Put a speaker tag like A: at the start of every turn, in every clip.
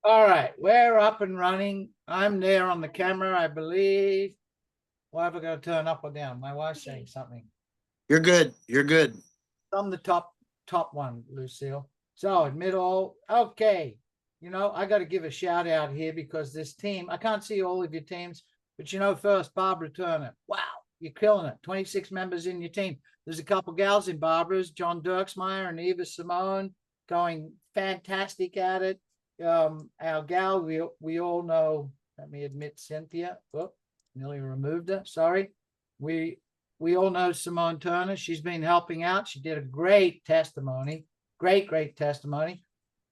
A: All right, we're up and running. I'm there on the camera, I believe. Why have I got to turn up or down? My wife's saying something.
B: You're good. You're good.
A: I'm the top one, Lucille. So admit all. Okay. I got to give a shout out here because this team, I can't see all of your teams, but first, Barbara Turner. Wow, you're killing it. 26 members in your team. There's a couple gals in Barbara's, John Dirksmeyer and Eva Simone, going fantastic at it. Our gal, we all know, let me admit Cynthia. Oh, nearly removed her. Sorry. We all know Simone Turner. She's been helping out. She did a great testimony. Great testimony.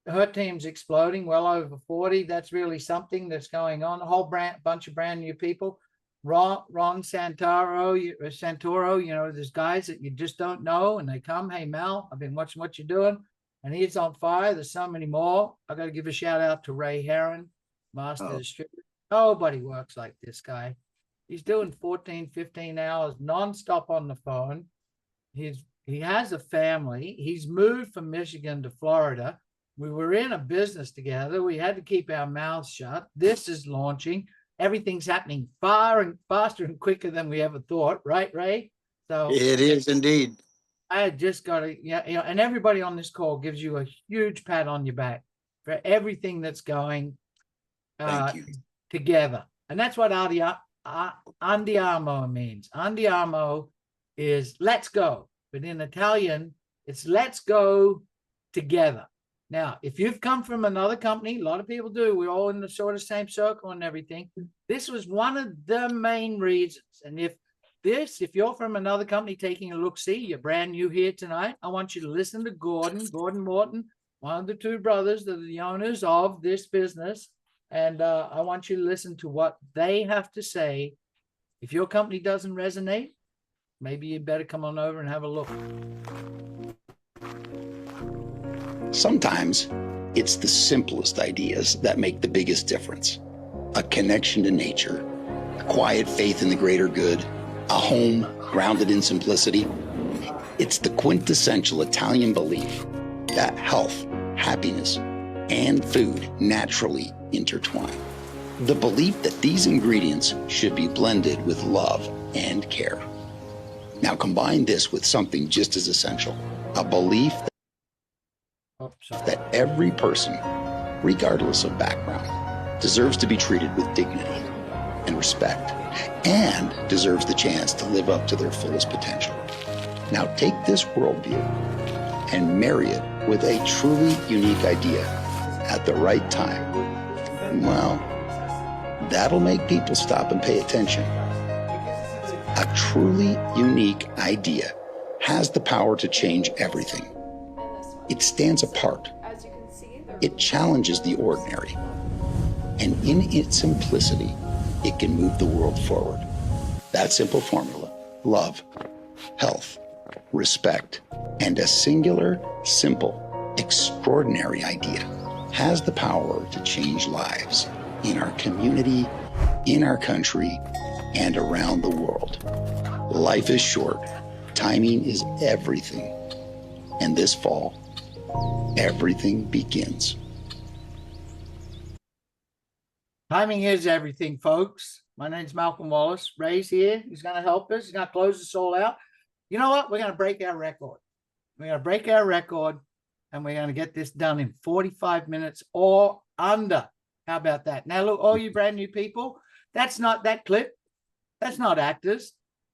A: Her team's exploding, well over 40. That's really something that's going on. A whole bunch of brand new people. Ron Santoro, there's guys that you just don't know, and they come, hey, Mel, I've been watching what you're doing, and he's on fire. There's so many more. I got to give a shout out to Ray Heron, master distributor. Nobody works like this guy. He's doing 14, 15 hours nonstop on the phone. He has a family. He's moved from Michigan to Florida. We were in a business together. We had to keep our mouths shut. This is launching. Everything's happening faster and quicker than we ever thought, right, Ray?
B: So it is indeed.
A: I just got to, and everybody on this call gives you a huge pat on your back for everything that's going together. And that's what Andiamo means. Andiamo is let's go, but in Italian, it's let's go together. Now, if you've come from another company, a lot of people do, we're all in the sort of same circle and everything. This was one of the main reasons. And if you're from another company taking a look-see, you're brand new here tonight, I want you to listen to Gordon Morton, one of the two brothers that are the owners of this business. And I want you to listen to what they have to say. If your company doesn't resonate, maybe you better come on over and have a look.
B: Sometimes it's the simplest ideas that make the biggest difference. A connection to nature, a quiet faith in the greater good, a home grounded in simplicity. It's the quintessential Italian belief that health, happiness, and food naturally intertwine. The belief that these ingredients should be blended with love and care. Now combine this with something just as essential, a belief that every person, regardless of background, deserves to be treated with dignity and respect, and deserves the chance to live up to their fullest potential. Now take this worldview and marry it with a truly unique idea at the right time. Well, that'll make people stop and pay attention. A truly unique idea has the power to change everything. It stands apart. It challenges the ordinary. And in its simplicity, it can move the world forward. That simple formula, love, health, respect, and a singular, simple, extraordinary idea has the power to change lives in our community, in our country, and around the world. Life is short. Timing is everything. And this fall, everything begins.
A: Timing is everything, folks. My name's Malcolm Wallace. Ray's here. He's going to help us. He's going to close us all out. You know what? We're going to break our record. We're going to break our record, and we're going to get this done in 45 minutes or under. How about that? Now, look, all you brand new people, that's not that clip. That's not actors.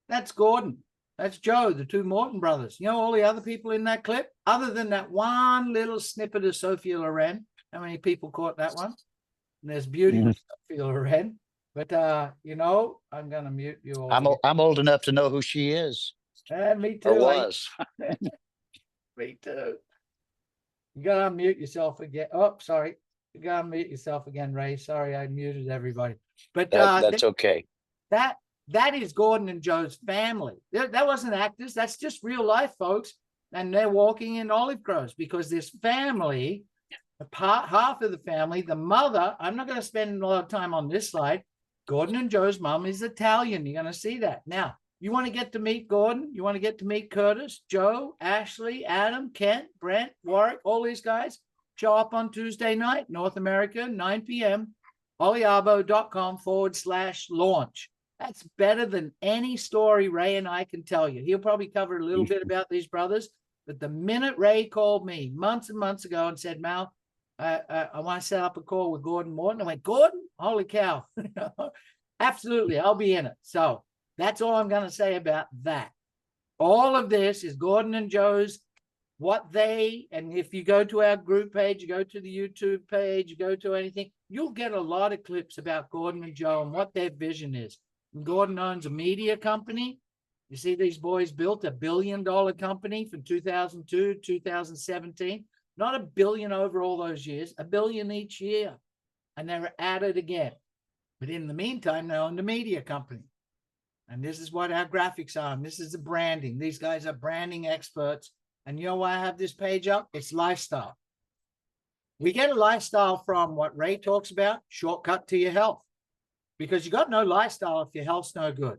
A: That's Gordon. That's Joe, the two Morton brothers. You know all the other people in that clip? Other than that one little snippet of Sophia Loren. How many people caught that one? And there's beauty with Sophia Loren. But, I'm going to mute you all.
C: I'm old enough to know who she is.
A: Me too.
C: Or was.
A: Me too. You got to unmute yourself again. Oh, sorry. You got to unmute yourself again, Ray. Sorry, I muted everybody. But
C: that's okay.
A: That is Gordon and Joe's family. That wasn't actors. That's just real life, folks. And they're walking in olive groves because this family, half of the family, the mother, I'm not going to spend a lot of time on this slide. Gordon and Joe's mom is Italian. You're going to see that. Now, you want to get to meet Gordon? You want to get to meet Curtis, Joe, Ashley, Adam, Kent, Brent, Warwick, all these guys? Show up on Tuesday night, North America, 9 p.m. Oliabo.com/launch. That's better than any story Ray and I can tell you. He'll probably cover a little bit about these brothers, but the minute Ray called me months and months ago and said, Mal, I want to set up a call with Gordon Morton, I went, Gordon? Holy cow. Absolutely, I'll be in it. So that's all I'm going to say about that. All of this is Gordon and Joe's, and if you go to our group page, you go to the YouTube page, you go to anything, you'll get a lot of clips about Gordon and Joe and what their vision is. And Gordon owns a media company. You see, these boys built $1 billion company from 2002 to 2017. Not $1 billion over all those years, $1 billion each year. And they're at it again. But in the meantime, they own the media company. And this is what our graphics are. And this is the branding. These guys are branding experts. And you know why I have this page up? It's lifestyle. We get a lifestyle from what Ray talks about, shortcut to your health. Because you got no lifestyle if your health's no good.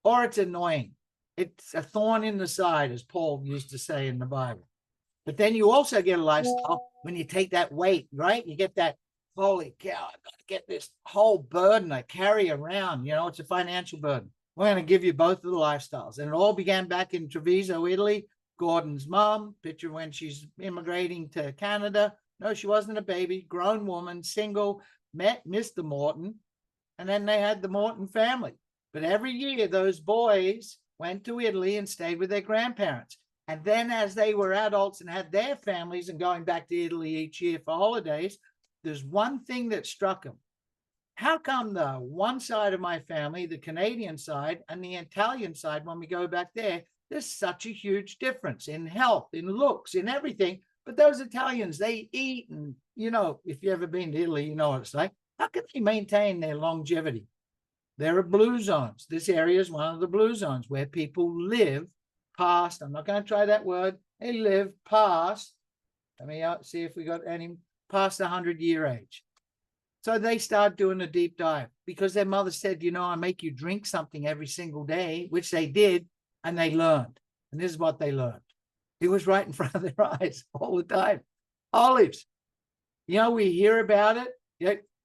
A: Or it's annoying. It's a thorn in the side, as Paul used to say in the Bible. But then you also get a lifestyle when you take that weight, right? You get that, holy cow, I've got to get this whole burden I carry around. You know, it's a financial burden. We're going to give you both of the lifestyles. And it all began back in Treviso, Italy. Gordon's mom, picture when she's immigrating to Canada. No, she wasn't a baby, grown woman, single, met Mr. Morton. And then they had the Morton family. But every year, those boys went to Italy and stayed with their grandparents. And then as they were adults and had their families and going back to Italy each year for holidays, there's one thing that struck them. How come the one side of my family, the Canadian side and the Italian side, when we go back there, there's such a huge difference in health, in looks, in everything. But those Italians, they eat and, you know, if you've ever been to Italy, you know what it's like. How can they maintain their longevity? There are blue zones. This area is one of the blue zones where people live past, I'm not going to try that word, they live past, let me see if we got any, past the 100-year age. So they start doing a deep dive because their mother said, you know, I make you drink something every single day, which they did, and they learned. And this is what they learned. It was right in front of their eyes all the time. Olives. You know, we hear about it.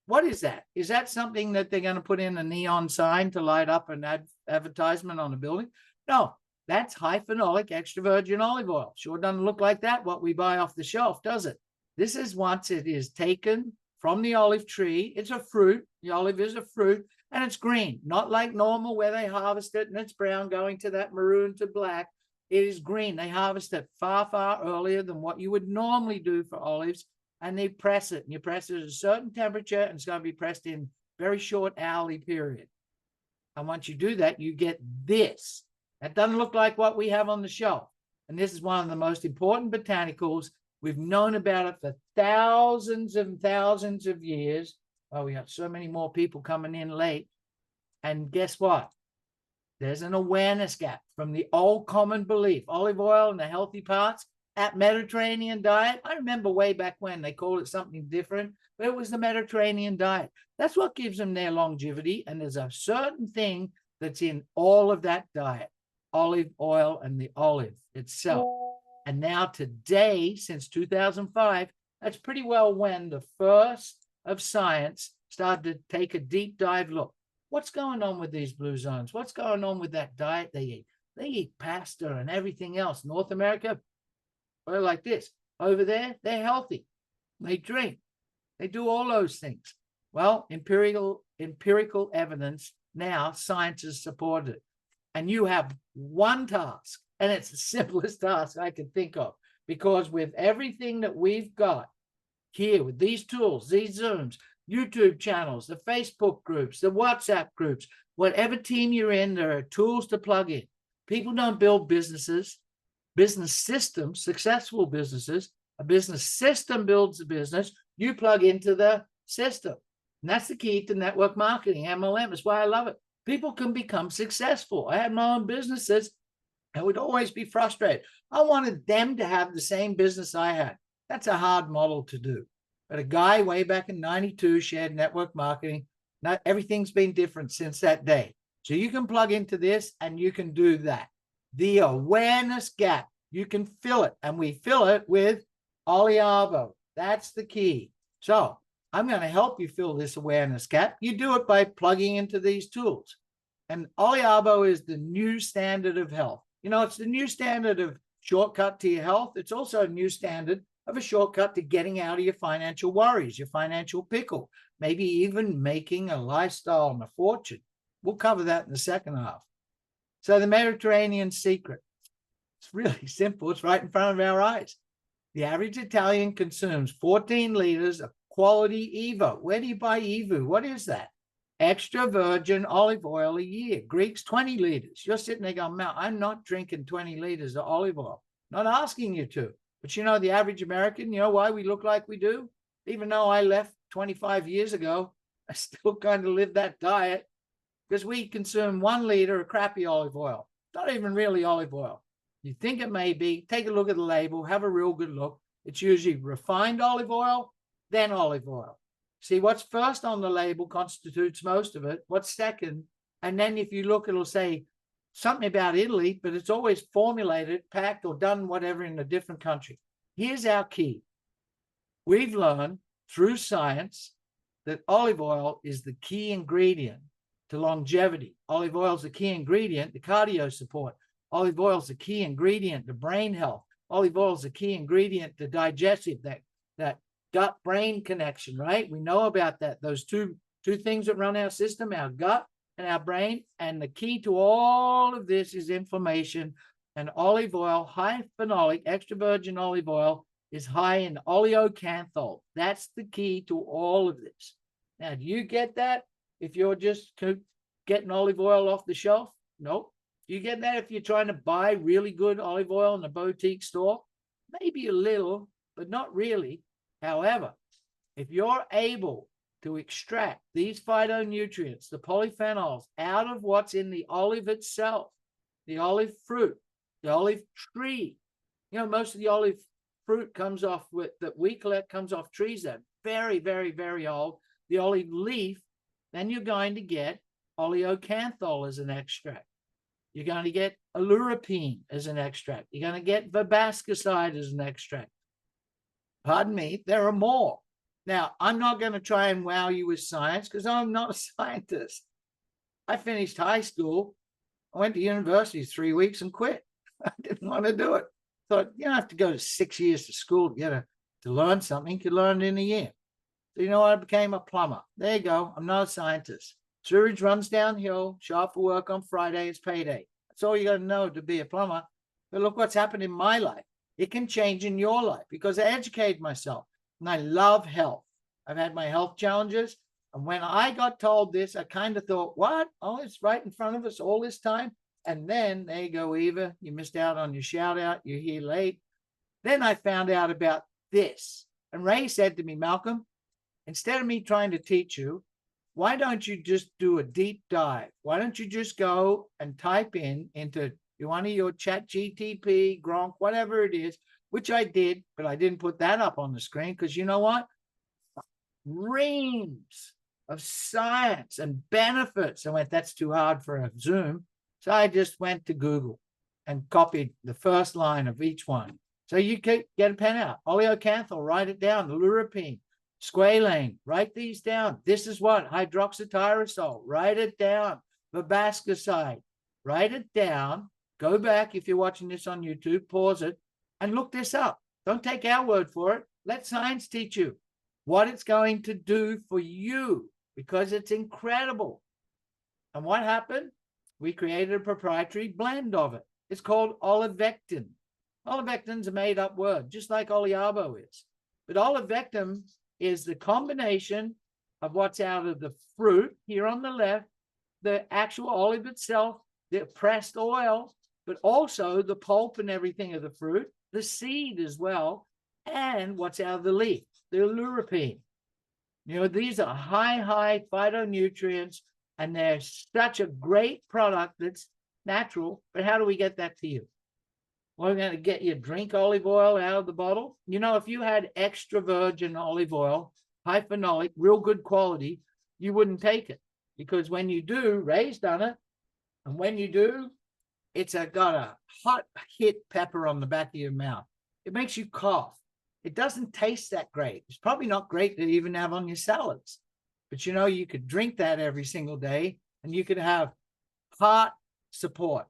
A: What is that? Is that something that they're going to put in a neon sign to light up an advertisement on a building? No, that's high phenolic extra virgin olive oil. Sure doesn't look like that, what we buy off the shelf, does it? This is once it is taken from the olive tree. It's a fruit. The olive is a fruit, and it's green, not like normal where they harvest it and it's brown going to that maroon to black. It is green. They harvest it far, far earlier than what you would normally do for olives. And they press it, and you press it at a certain temperature, and it's going to be pressed in very short hourly period. And once you do that, you get this. That doesn't look like what we have on the shelf. And this is one of the most important botanicals. We've known about it for thousands and thousands of years. Oh, we have so many more people coming in late. And guess what? There's an awareness gap from the old common belief, olive oil and the healthy parts. That Mediterranean diet, I remember way back when they called it something different, but it was the Mediterranean diet. That's what gives them their longevity. And there's a certain thing that's in all of that diet, olive oil and the olive itself. And now today, since 2005, that's pretty well when the first of science started to take a deep dive look. What's going on with these blue zones? What's going on with that diet they eat? They eat pasta and everything else. North America, well, like this. Over there, they're healthy. They drink. They do all those things. Well, empirical evidence now, science has supported it. And you have one task, and it's the simplest task I can think of, because with everything that we've got here, with these tools, these Zooms, YouTube channels, the Facebook groups, the WhatsApp groups, whatever team you're in, there are tools to plug in. People don't build businesses. Business systems, successful businesses, a business system builds a business, you plug into the system. And that's the key to network marketing, MLM. That's why I love it. People can become successful. I had my own businesses. I would always be frustrated. I wanted them to have the same business I had. That's a hard model to do. But a guy way back in 92 shared network marketing. Not everything's been different since that day. So you can plug into this and you can do that. The awareness gap, you can fill it, and we fill it with Oliabo. That's the key. So I'm going to help you fill this awareness gap. You do it by plugging into these tools. And Oliabo is the new standard of health. You know, it's the new standard of shortcut to your health. It's also a new standard of a shortcut to getting out of your financial worries, your financial pickle, maybe even making a lifestyle and a fortune. We'll cover that in the second half. So the Mediterranean secret, it's really simple. It's right in front of our eyes. The average Italian consumes 14 liters of quality Evo. Where do you buy Evo? What is that? Extra virgin olive oil a year. Greeks, 20 liters. You're sitting there going, "Mount, I'm not drinking 20 liters of olive oil." Not asking you to. But you know, the average American, you know why we look like we do? Even though I left 25 years ago, I still kind of live that diet because we consume 1 liter of crappy olive oil. Not even really olive oil. You think it may be, take a look at the label, have a real good look. It's usually refined olive oil, then olive oil. See, what's first on the label constitutes most of it. What's second? And then if you look, it'll say something about Italy, but it's always formulated, packed, or done whatever in a different country. Here's our key. We've learned through science that olive oil is the key ingredient to longevity. Olive oil is the key ingredient to cardio support. Olive oil is the key ingredient to brain health. Olive oil is the key ingredient to digestive, that gut-brain connection, right? We know about that. Those two things that run our system, our gut and our brain. And the key to all of this is inflammation. And olive oil, high phenolic, extra virgin olive oil, is high in oleocanthal. That's the key to all of this. Now, do you get that if you're just getting olive oil off the shelf? Nope. Do you get that if you're trying to buy really good olive oil in a boutique store? Maybe a little, but not really. However, if you're able to extract these phytonutrients, the polyphenols, out of what's in the olive itself, the olive fruit, the olive tree, you know, most of the olive fruit comes off that we collect comes off trees that are very, very, very old. The olive leaf, then you're going to get oleocanthal as an extract. You're going to get alurapine as an extract. You're going to get verbascoside as an extract. Pardon me, there are more. Now, I'm not going to try and wow you with science because I'm not a scientist. I finished high school. I went to university 3 weeks and quit. I didn't want to do it. Thought, you don't have to go to 6 years to school to learn something. You could learn it in a year. So you know what? I became a plumber. There you go. I'm not a scientist. Sewage runs downhill. Show up for work on Friday. It's payday. That's all you got to know to be a plumber. But look what's happened in my life. It can change in your life because I educate myself and I love health. I've had my health challenges. And when I got told this, I kind of thought, what? Oh, it's right in front of us all this time. And then there you go, Eva. You missed out on your shout out. You're here late. Then I found out about this. And Ray said to me, Malcolm, instead of me trying to teach you, why don't you just do a deep dive? Why don't you just go and type into one of your chat GTP, Gronk, whatever it is, which I did, but I didn't put that up on the screen because you know what? Reams of science and benefits. I went, that's too hard for a Zoom. So I just went to Google and copied the first line of each one. So you could get a pen out. Oleocanthal, write it down. Lurapine, squalane, write these down. This is what? Hydroxytyrosol, write it down. Verbascoside, write it down. Go back if you're watching this on YouTube, pause it, and look this up. Don't take our word for it. Let science teach you what it's going to do for you because it's incredible. And what happened? We created a proprietary blend of it. It's called olivectin. Olivectin's a made-up word, just like Oliabo is. But olivectin is the combination of what's out of the fruit here on the left, the actual olive itself, the pressed oil, but also the pulp and everything of the fruit, the seed as well, and what's out of the leaf, the lurapine. You know, these are high phytonutrients, and they're such a great product that's natural. But how do we get that to you? We're going to get you drink olive oil out of the bottle. You know, if you had extra virgin olive oil, high phenolic, real good quality, you wouldn't take it. Because when you do, Ray's done it, and when you do, it's got a hot hit pepper on the back of your mouth. It makes you cough. it doesn't taste that great. It's probably not great to even have on your salads, but you know, you could drink that every single day and you could have heart support,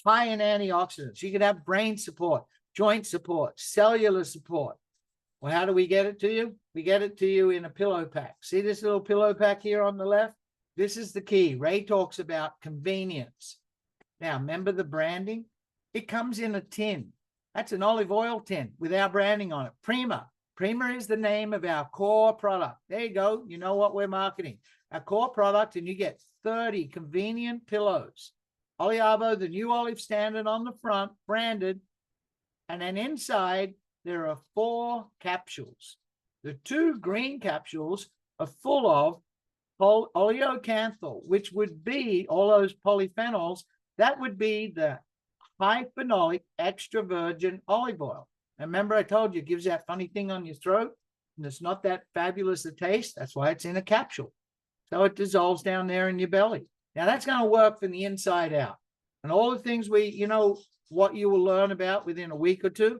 A: high in antioxidants. You could have brain support, joint support, cellular support. Well, how do we get it to you? We get it to you in a pillow pack. See this little pillow pack here on the left? This is the key. Ray talks about convenience. Now, remember the branding? It comes in a tin. That's an olive oil tin with our branding on it. Prima. Prima is the name of our core product. There you go. You know what we're marketing. Our core product, and you get 30 convenient pillows. Oliabo, the new olive standard on the front, branded. And then inside, there are 4 capsules. The 2 green capsules are full of oleocanthal, which would be all those polyphenols. That would be the high phenolic extra virgin olive oil. And remember, I told you it gives that funny thing on your throat, and it's not that fabulous a taste. That's why it's in a capsule. So it dissolves down there in your belly. Now that's going to work from the inside out. And all the things what you will learn about within a week or 2,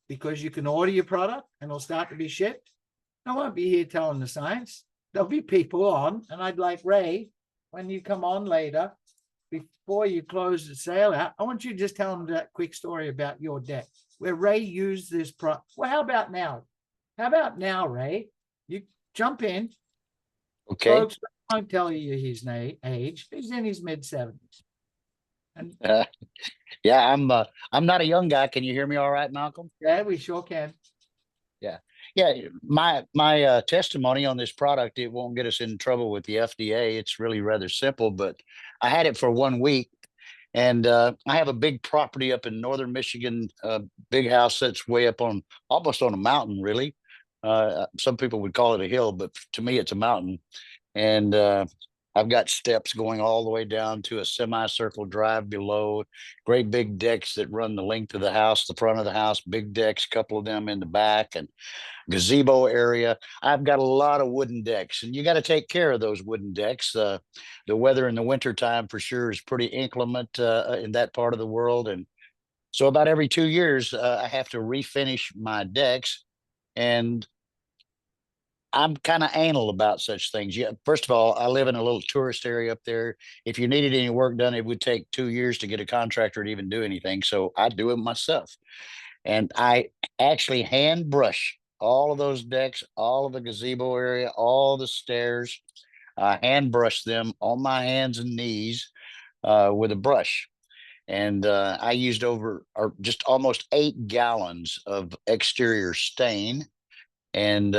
A: because you can order your product and it'll start to be shipped. I won't be here telling the science. There'll be people on, and I'd like Ray, when you come on later, before you close the sale out, I want you to just tell them that quick story about your deck where Ray used this product. Well, how about now? How about now, Ray? You jump in.
C: Okay.
A: Folks, I won't tell you his age. He's in his mid-70s. And
C: Yeah, I'm not a young guy. Can you hear me all right, Malcolm?
A: yeah, we sure can.
C: Yeah. My testimony on this product, it won't get us in trouble with the FDA. It's really rather simple, but I had it for 1 week, and I have a big property up in northern Michigan, big house that's way up on almost on a mountain, really. Some people would call it a hill, but to me, it's a mountain. And I've got steps going all the way down to a semicircle drive below, great big decks that run the length of the house, the front of the house, big decks, a couple of them in the back, and gazebo area. I've got a lot of wooden decks, and you got to take care of those wooden decks. The weather in the wintertime for sure is pretty inclement in that part of the world. And so about every 2 years, I have to refinish my decks. And I'm kind of anal about such things. Yeah, first of all, I live in a little tourist area up there. If you needed any work done, it would take 2 years to get a contractor to even do anything. So I do it myself. And I actually hand brush all of those decks, all of the gazebo area, all the stairs. I hand brush them on my hands and knees with a brush. And I used over or just almost 8 gallons of exterior stain, and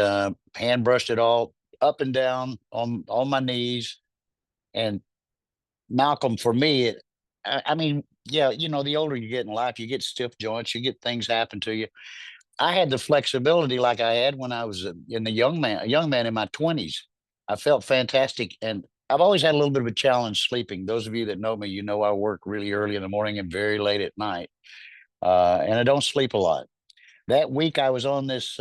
C: hand brushed it all up and down on my knees. And Malcolm, for me, I mean, yeah, the older you get in life, you get stiff joints, you get things happen to you. I had the flexibility like I had when I was in a young man in my 20s. I felt fantastic, and I've always had a little bit of a challenge sleeping. Those of you that know me, I work really early in the morning and very late at night, and I don't sleep a lot. That week I was on this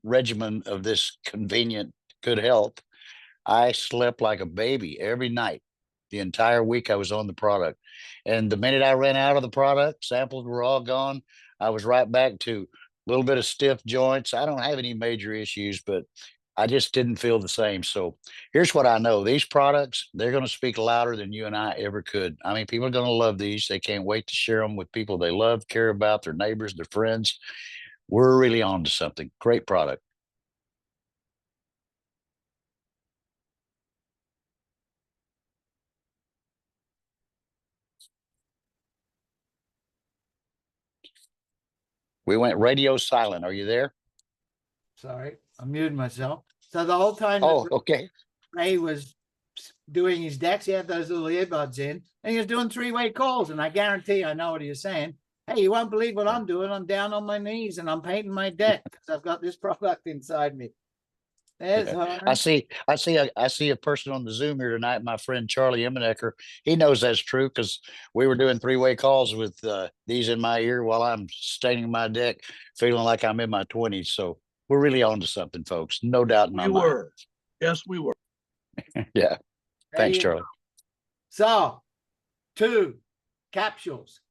C: regimen of this convenient good health, I slept like a baby every night. The entire week I was on the product. And the minute I ran out of the product, samples were all gone. I was right back to a little bit of stiff joints. I don't have any major issues, but I just didn't feel the same. So here's what I know. These products, they're going to speak louder than you and I ever could. I mean, people are going to love these. They can't wait to share them with people they love, care about, their neighbors, their friends. We're really on to something. Great product. We went radio silent. Are you there?
A: Sorry, I muted myself. So the whole time
C: Oh,
A: that
C: okay.
A: Ray was doing his decks, he had those little earbuds in, and he was doing 3-way calls. And I guarantee I know what he was saying. Hey, you won't believe what I'm doing. I'm down on my knees and I'm painting my deck because I've got this product inside me. There's her.
C: I see a person on the Zoom here tonight, my friend Charlie Emmenecker. He knows that's true because we were doing 3-way calls with these in my ear while I'm staining my deck, feeling like I'm in my 20s. So we're really on to something, folks. No doubt in my mind.
D: We were. Yes, we were.
C: Yeah. Thanks, Charlie.
A: So 2 capsules.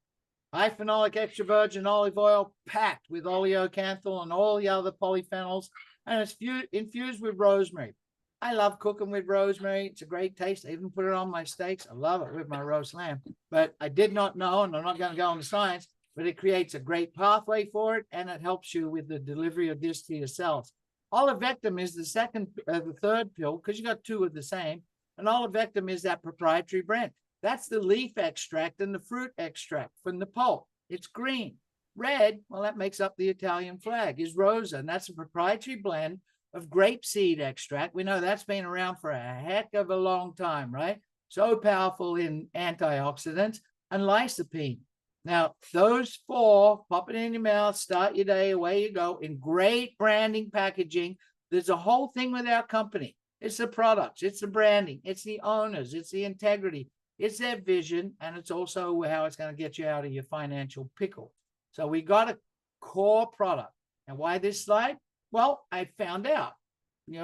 A: high phenolic extra virgin olive oil packed with oleocanthal and all the other polyphenols, and it's infused with rosemary. I love cooking with rosemary. It's a great taste. I even put it on my steaks. I love it with my roast lamb. But I did not know, and I'm not going to go into science, but it creates a great pathway for it, and it helps you with the delivery of this to your cells. Olivectin is the third pill, because you got two of the same, and olivectin is that proprietary brand. That's the leaf extract and the fruit extract from the pulp. It's green. Red, well, that makes up the Italian flag, is Rosa, and that's a proprietary blend of grapeseed extract. We know that's been around for a heck of a long time, right? So powerful in antioxidants, and lycopene. Now, those four, pop it in your mouth, start your day, away you go, in great branding packaging. There's a whole thing with our company. It's the products, it's the branding, it's the owners, it's the integrity, it's their vision, and it's also how it's going to get you out of your financial pickle. So we got a core product. And why this slide? Well, I found out, we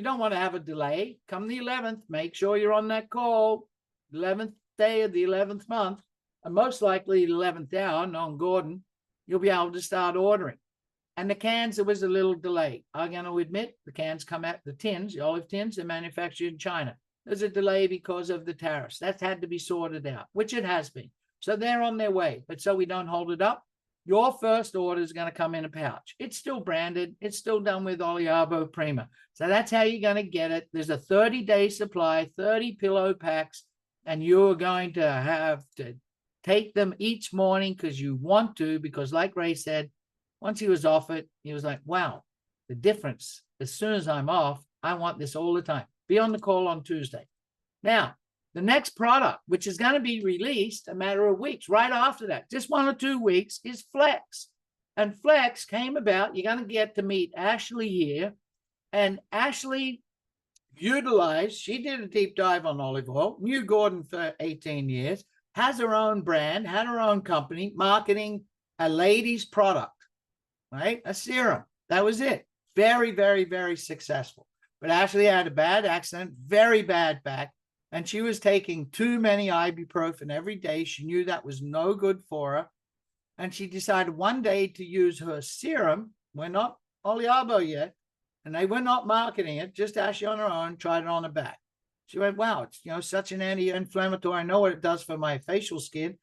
A: don't want to have a delay. Come the 11th, make sure you're on that call, 11th day of the 11th month, and most likely the 11th hour, knowing Gordon, you'll be able to start ordering. And the cans, there was a little delay. I'm going to admit the cans come out, the tins, the olive tins, they're manufactured in China. There's a delay because of the tariffs. That's had to be sorted out, which it has been. So they're on their way. But so we don't hold it up, your first order is going to come in a pouch. It's still branded. It's still done with Oliabo Prima. So that's how you're going to get it. There's a 30-day supply, 30 pillow packs, and you're going to have to take them each morning because you want to, because like Ray said, once he was off it, he was like, wow, the difference. As soon as I'm off, I want this all the time. Be on the call on Tuesday. Now, the next product, which is going to be released a matter of weeks, right after that, just 1 or 2 weeks, is Flex. And Flex came about, you're going to get to meet Ashley here. And Ashley utilized, she did a deep dive on olive oil, knew Gordon for 18 years, has her own brand, had her own company, marketing a lady's product, right? A serum. That was it. Very, very, very successful. But Ashley had a bad accident, very bad back. And she was taking too many ibuprofen every day. She knew that was no good for her. And she decided one day to use her serum. We're not Oliabo yet. And they were not marketing it, just Ashley on her own, tried it on her back. She went, wow, it's such an anti-inflammatory. I know what it does for my facial skin.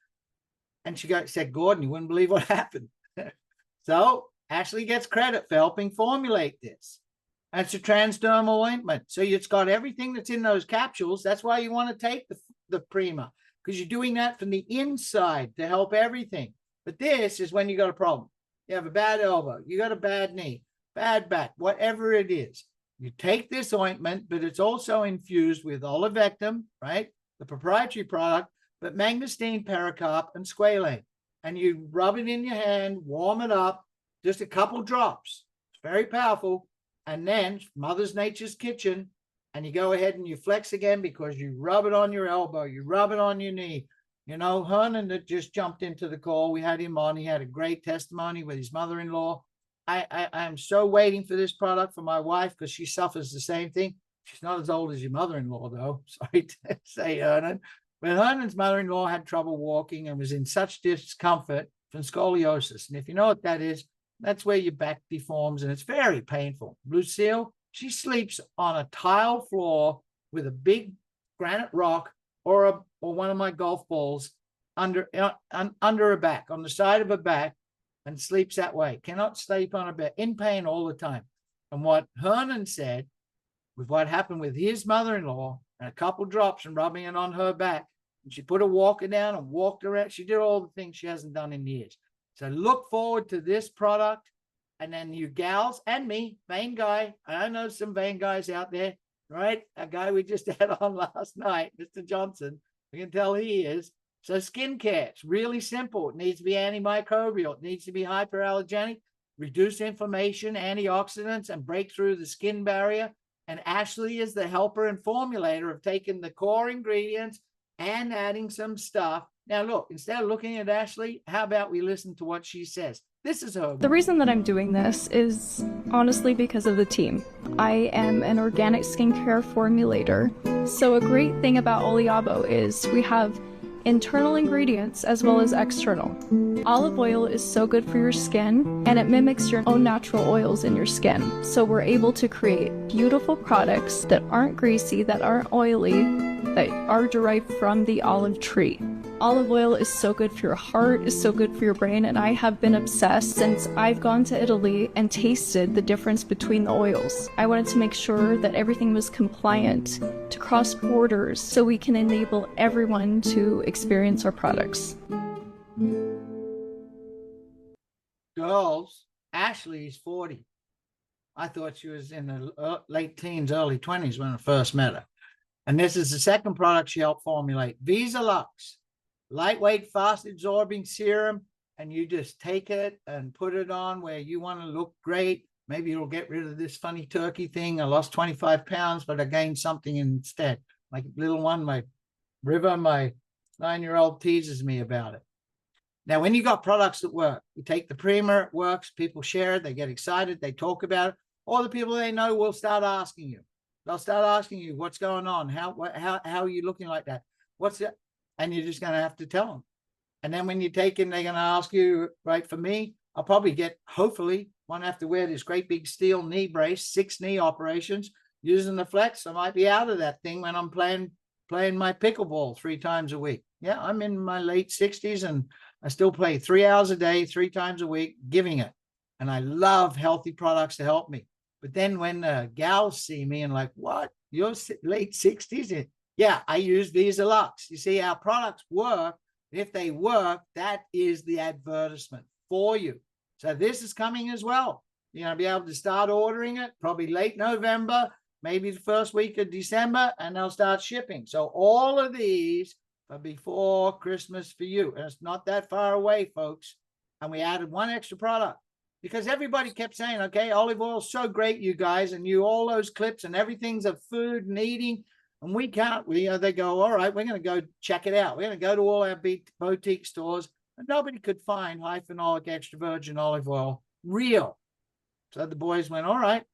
A: And she said, Gordon, you wouldn't believe what happened. So Ashley gets credit for helping formulate this. And it's a transdermal ointment. So it's got everything that's in those capsules. That's why you want to take the Prima, because you're doing that from the inside to help everything. But this is when you got a problem. You have a bad elbow. You got a bad knee, bad back, whatever it is. You take this ointment, but it's also infused with olivectin, right? The proprietary product, but mangosteen, pericarp, and squalane. And you rub it in your hand, warm it up, just a couple drops. It's very powerful. And then Mother Nature's kitchen, and you go ahead and you flex again because you rub it on your elbow, you rub it on your knee. Hernan that just jumped into the call, we had him on. He had a great testimony with his mother-in-law. I am so waiting for this product for my wife because she suffers the same thing. She's not as old as your mother-in-law, though. Sorry to say, Hernan. But Hernan's mother-in-law had trouble walking and was in such discomfort from scoliosis. And if you know what that is, that's where your back deforms, and it's very painful. Lucille, she sleeps on a tile floor with a big granite rock or one of my golf balls under her back, on the side of her back, and sleeps that way. Cannot sleep on her bed, in pain all the time. And what Hernan said, with what happened with his mother-in-law, and a couple drops and rubbing it on her back, and she put a walker down and walked around. She did all the things she hasn't done in years. So look forward to this product. And then you gals and me, vain guy. I know some vain guys out there, right? A guy we just had on last night, Mr. Johnson. We can tell he is. So skincare, it's really simple. It needs to be antimicrobial. It needs to be hyperallergenic, reduce inflammation, antioxidants, and break through the skin barrier. And Ashley is the helper and formulator of taking the core ingredients and adding some stuff. Now, look, instead of looking at Ashley, how about we listen to what she says? This is her.
D: The reason that I'm doing this is honestly because of the team. I am an organic skincare formulator. So a great thing about Oliabo is we have internal ingredients as well as external. Olive oil is so good for your skin, and it mimics your own natural oils in your skin. So we're able to create beautiful products that aren't greasy, that aren't oily, that are derived from the olive tree. Olive oil is so good for your heart, is so good for your brain, and I have been obsessed since I've gone to Italy and tasted the difference between the oils. I wanted to make sure that everything was compliant to cross borders so we can enable everyone to experience our products.
A: Girls, Ashley is 40. I thought she was in the late teens, early 20s when I first met her. And this is the second product she helped formulate. Visa Lux, lightweight, fast absorbing serum. And you just take it and put it on where you want to look great. Maybe you'll get rid of this funny turkey thing. I lost 25 pounds, but I gained something instead. My little one, my River, my 9-year-old, teases me about it. Now, when you got products that work, you take the Prima, it works, people share it, they get excited, they talk about it. All the people they know will start asking you. They'll start asking you, what's going on? How are you looking like that? What's it? And you're just going to have to tell them. And then when you take them, they're going to ask you, right, for me, I'll probably get, hopefully, won't have to wear this great big steel knee brace, 6 knee operations, using the flex. I might be out of that thing when I'm playing my pickleball 3 times a week. Yeah, I'm in my late 60s and I still play 3 hours a day, 3 times a week, giving it. And I love healthy products to help me. But then when gals see me and like, what? You're late 60s? Yeah, I use Visa Lux. You see, our products work. If they work, that is the advertisement for you. So this is coming as well. You're going to be able to start ordering it probably late November, maybe the first week of December, and they'll start shipping. So all of these are before Christmas for you. And it's not that far away, folks. And we added 1 extra product because everybody kept saying, okay, olive oil is so great, you guys, and you all those clips and everything's of food and eating. And we can't, they go, all right, we're going to go check it out. We're going to go to all our boutique stores. And nobody could find high phenolic extra virgin olive oil real. So the boys went, all right.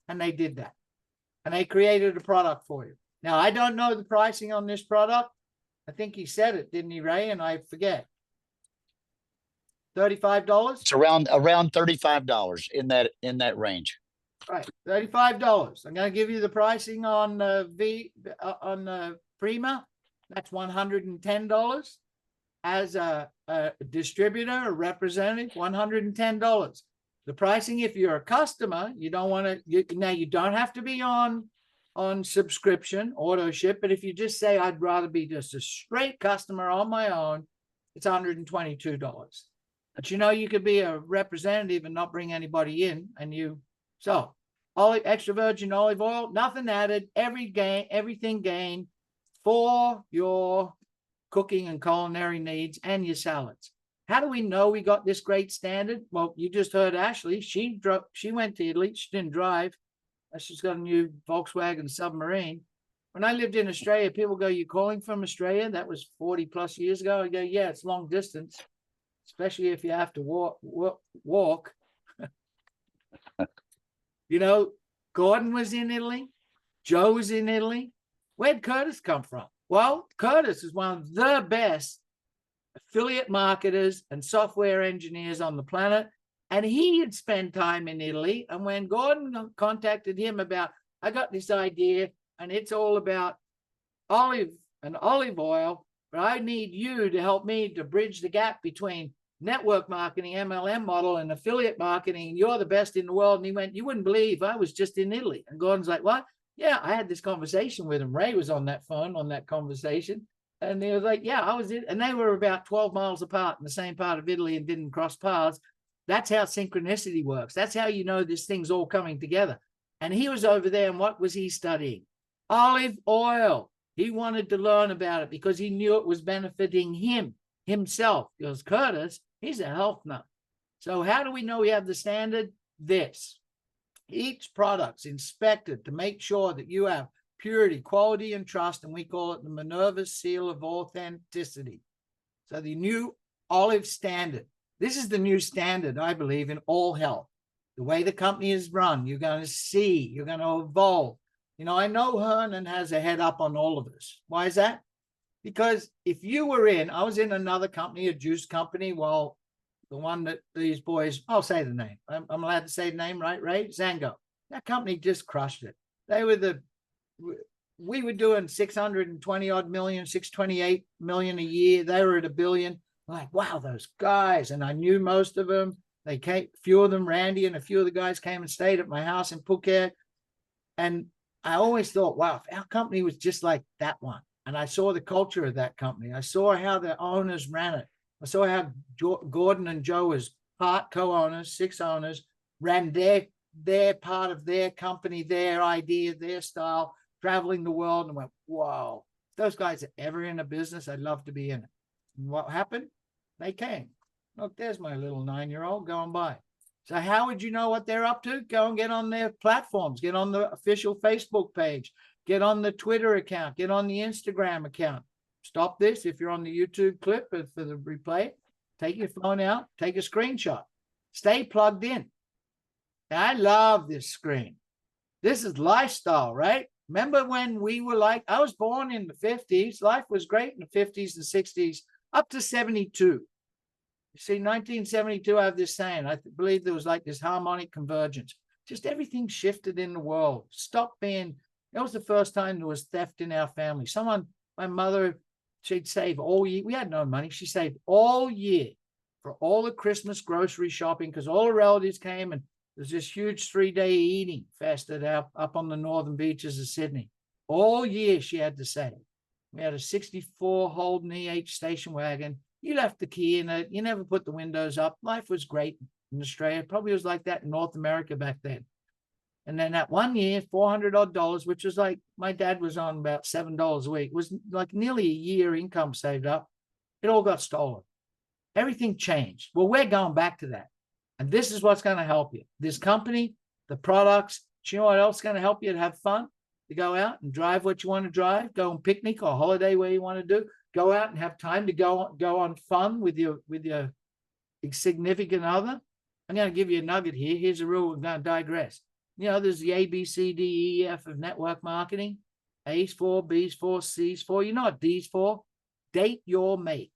A: And they did that. And they created a product for you. Now, I don't know the pricing on this product. I think he said it, didn't he, Ray? And I forget. $35?
C: It's around $35 in that range.
A: Right, $35. I'm going to give you the pricing on Prima. That's $110. As a distributor, a representative, $110. The pricing, if you're a customer, you don't want to. Now you don't have to be on subscription, auto ship. But if you just say I'd rather be just a straight customer on my own, it's $122. But you could be a representative and not bring anybody in, and so. Extra virgin olive oil, nothing added, everything gained for your cooking and culinary needs and your salads. How do we know we got this great standard? Well, you just heard Ashley. She went to Italy. She didn't drive. She's got a new Volkswagen submarine. When I lived in Australia, people go, "You calling from Australia?" That was 40 plus years ago. I go, "Yeah, it's long distance, especially if you have to walk." Gordon was in Italy. Joe was in Italy. Where'd Curtis come from? Well, Curtis is one of the best affiliate marketers and software engineers on the planet. And he had spent time in Italy. And when Gordon contacted him about, I got this idea and it's all about olive oil, but I need you to help me to bridge the gap between network marketing, MLM model, and affiliate marketing. You're the best in the world. And he went, you wouldn't believe I was just in Italy. And Gordon's like, what? Yeah, I had this conversation with him. Ray was on that phone on that conversation. And he was like, yeah, I was in. And they were about 12 miles apart in the same part of Italy and didn't cross paths. That's how synchronicity works. That's how you know this thing's all coming together. And he was over there, and what was he studying? Olive oil. He wanted to learn about it because he knew it was benefiting himself. Because Curtis, he's a health nut. So how do we know we have the standard? This. Each product's inspected to make sure that you have purity, quality, and trust, and we call it the Minerva seal of authenticity. So the new olive standard. This is the new standard, I believe, in all health. The way the company is run, you're going to see, you're going to evolve. I know Hernan has a head up on all of us. Why is that? Because if you were I was in another company, a juice company, well, the one that these boys, I'll say the name. I'm allowed to say the name, right? Ray? Zango. That company just crushed it. They were we were doing 620 odd million, 628 million a year. They were at $1 billion. I'm like, wow, those guys. And I knew most of them. They came, few of them, Randy and a few of the guys came and stayed at my house in Phuket. And I always thought, wow, if our company was just like that one. And I saw the culture of that company. I saw how the owners ran it. I saw how Gordon and Joe, as part co-owners, 6 owners, ran their part of their company, their idea, their style, traveling the world, and went, wow, if those guys are ever in a business, I'd love to be in it. And what happened? They came. Look, there's my little 9-year-old going by. So how would you know what they're up to? Go and get on their platforms, get on the official Facebook page, get on the Twitter account, get on the Instagram account. Stop this if you're on the YouTube clip for the replay. Take your phone out, take a screenshot. Stay plugged in. I love this screen. This is lifestyle, right? Remember when we were like, I was born in the 50s. Life was great in the 50s and 60s, up to 72. You see, 1972, I have this saying, I believe there was like this harmonic convergence. Just everything shifted in the world. Stop being, that was the first time there was theft in our family. My mother, she'd save all year. We had no money. She saved all year for all the Christmas grocery shopping because all the relatives came and there's this huge 3-day eating fest up on the northern beaches of Sydney. All year she had to save. We had a 64 Holden EH station wagon. You left the key in it. You never put the windows up. Life was great in Australia. Probably was like that in North America back then. And then that one year, $400 odd, which was like, my dad was on about $7 a week, was like nearly a year income saved up. It all got stolen. Everything changed. Well, we're going back to that. And this is what's going to help you. This company, the products, do you know what else is going to help you to have fun? To go out and drive what you want to drive, go on picnic or holiday where you want to do, go out and have time to go on fun with your significant other. I'm going to give you a nugget here. Here's a rule. We're going to digress. You know, there's the A, B, C, D, E, F of network marketing. A's for, B's for, C's for. You know what D's for? Date your mate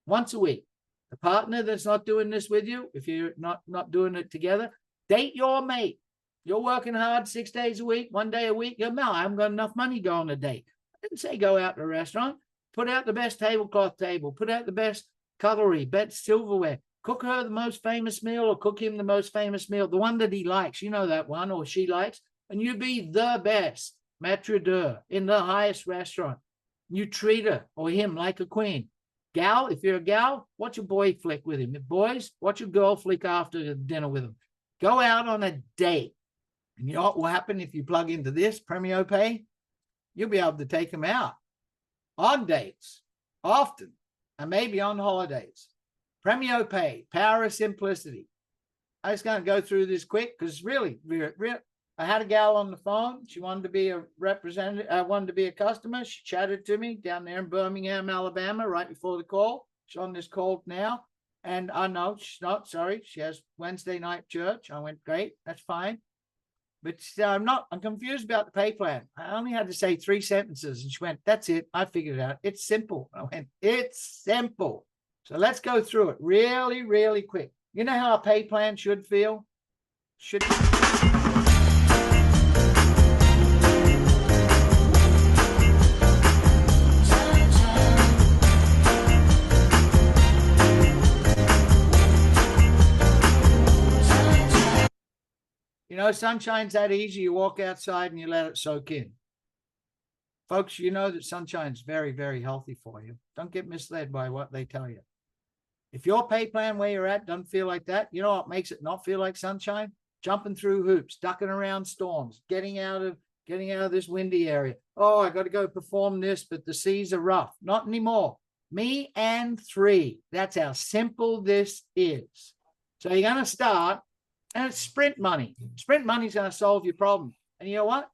A: once a week. The partner that's not doing this with you, if you're not doing it together, date your mate. You're working hard 6 days a week, 1 day a week. You go, no, I haven't got enough money to go on a date. I didn't say go out to a restaurant. Put out the best tablecloth table. Put out the best cutlery, best silverware. Cook her the most famous meal or cook him the most famous meal, the one that he likes. You know that one or she likes. And you be the best maître d'oeuvre in the highest restaurant. You treat her or him like a queen. Gal, if you're a gal, watch a boy flick with him. If boys, watch a girl flick after dinner with him. Go out on a date. And you know what will happen if you plug into this, Premio Pay? You'll be able to take them out on dates, often, and maybe on holidays. Premio Pay, power of simplicity. I'm just going to go through this quick because really, I had a gal on the phone. She wanted to be a representative. I wanted to be a customer. She chatted to me down there in Birmingham, Alabama, right before the call. She's on this call now. And I know she's not, sorry. She has Wednesday night church. I went, great, that's fine. But I'm confused about the pay plan. I only had to say 3 sentences. And she went, that's it. I figured it out. It's simple. I went, it's simple. So let's go through it really, really quick. You know how a pay plan should feel? Should. You know, sunshine's that easy. You walk outside and you let it soak in. Folks, you know that sunshine's very, very healthy for you. Don't get misled by what they tell you. If your pay plan where you're at doesn't feel like that, you know what makes it not feel like sunshine? Jumping through hoops, ducking around storms, getting out of this windy area. Oh, I got to go perform this, but the seas are rough. Not anymore. Me and 3. That's how simple this is. So you're going to start. And it's sprint money. Sprint money is going to solve your problem. And you know what?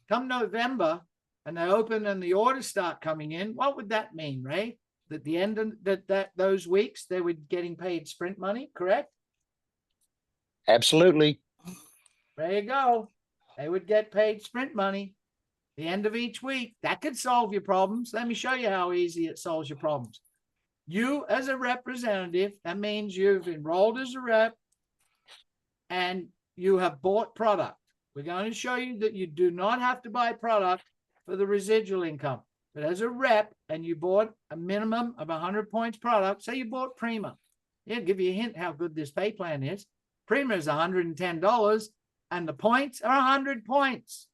A: Come November and they open and the orders start coming in. What would that mean, Ray? At the end of those weeks, they were getting paid sprint money, correct?
C: Absolutely.
A: There you go. They would get paid sprint money. The end of each week. That could solve your problems. Let me show you how easy it solves your problems. You, as a representative, that means you've enrolled as a rep and you have bought product. We're going to show you that you do not have to buy product for the residual income. But as a rep and you bought a minimum of 100 points product, say you bought Prima. Yeah, give you a hint how good this pay plan is. Prima is $110 and the points are 100 points.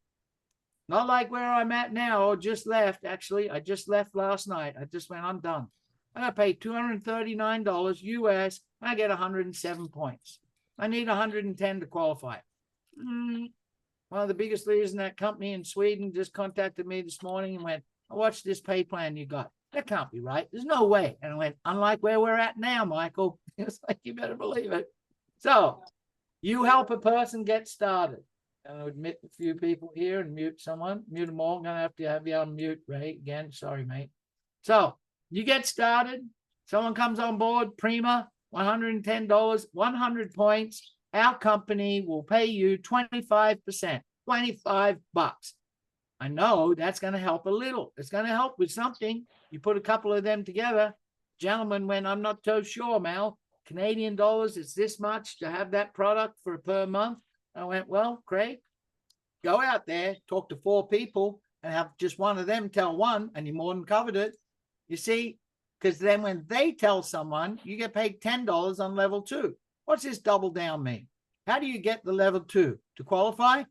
A: Not like where I'm at now or just left. Actually, I just left last night. I just went, I'm done. I got to pay $239 US and I get 107 points. I need 110 to qualify. One of the biggest leaders in that company in Sweden just contacted me this morning and went, I watched this pay plan you got. That can't be right. There's no way. And I went, unlike where we're at now, Michael. It's like, you better believe it. So you help a person get started. I'll admit a few people here and mute someone. Mute them all. I'm going to have you on mute, Ray. Again, sorry, mate. So you get started. Someone comes on board, Prima, $110, 100 points. Our company will pay you 25%, 25 bucks. I know that's going to help a little. It's going to help with something. You put a couple of them together. Gentleman went, I'm not so sure, Mal. Canadian dollars, it's this much to have that product for per month. I went, well, Craig, go out there, talk to 4 people and have just one of them tell one and you more than covered it. You see, because then when they tell someone, you get paid $10 on level 2. What's this double down mean? How do you get the level 2? To qualify,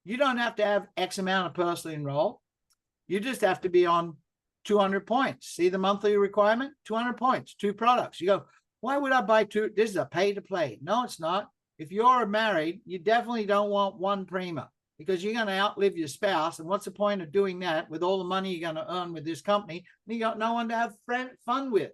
A: you don't have to have X amount of personally enrolled. You just have to be on 200 points. See the monthly requirement? 200 points, 2 products. You go, why would I buy 2? This is a pay to play. No, it's not. If you're married, you definitely don't want one Prima because you're going to outlive your spouse. And what's the point of doing that with all the money you're going to earn with this company? You got no one to have fun with.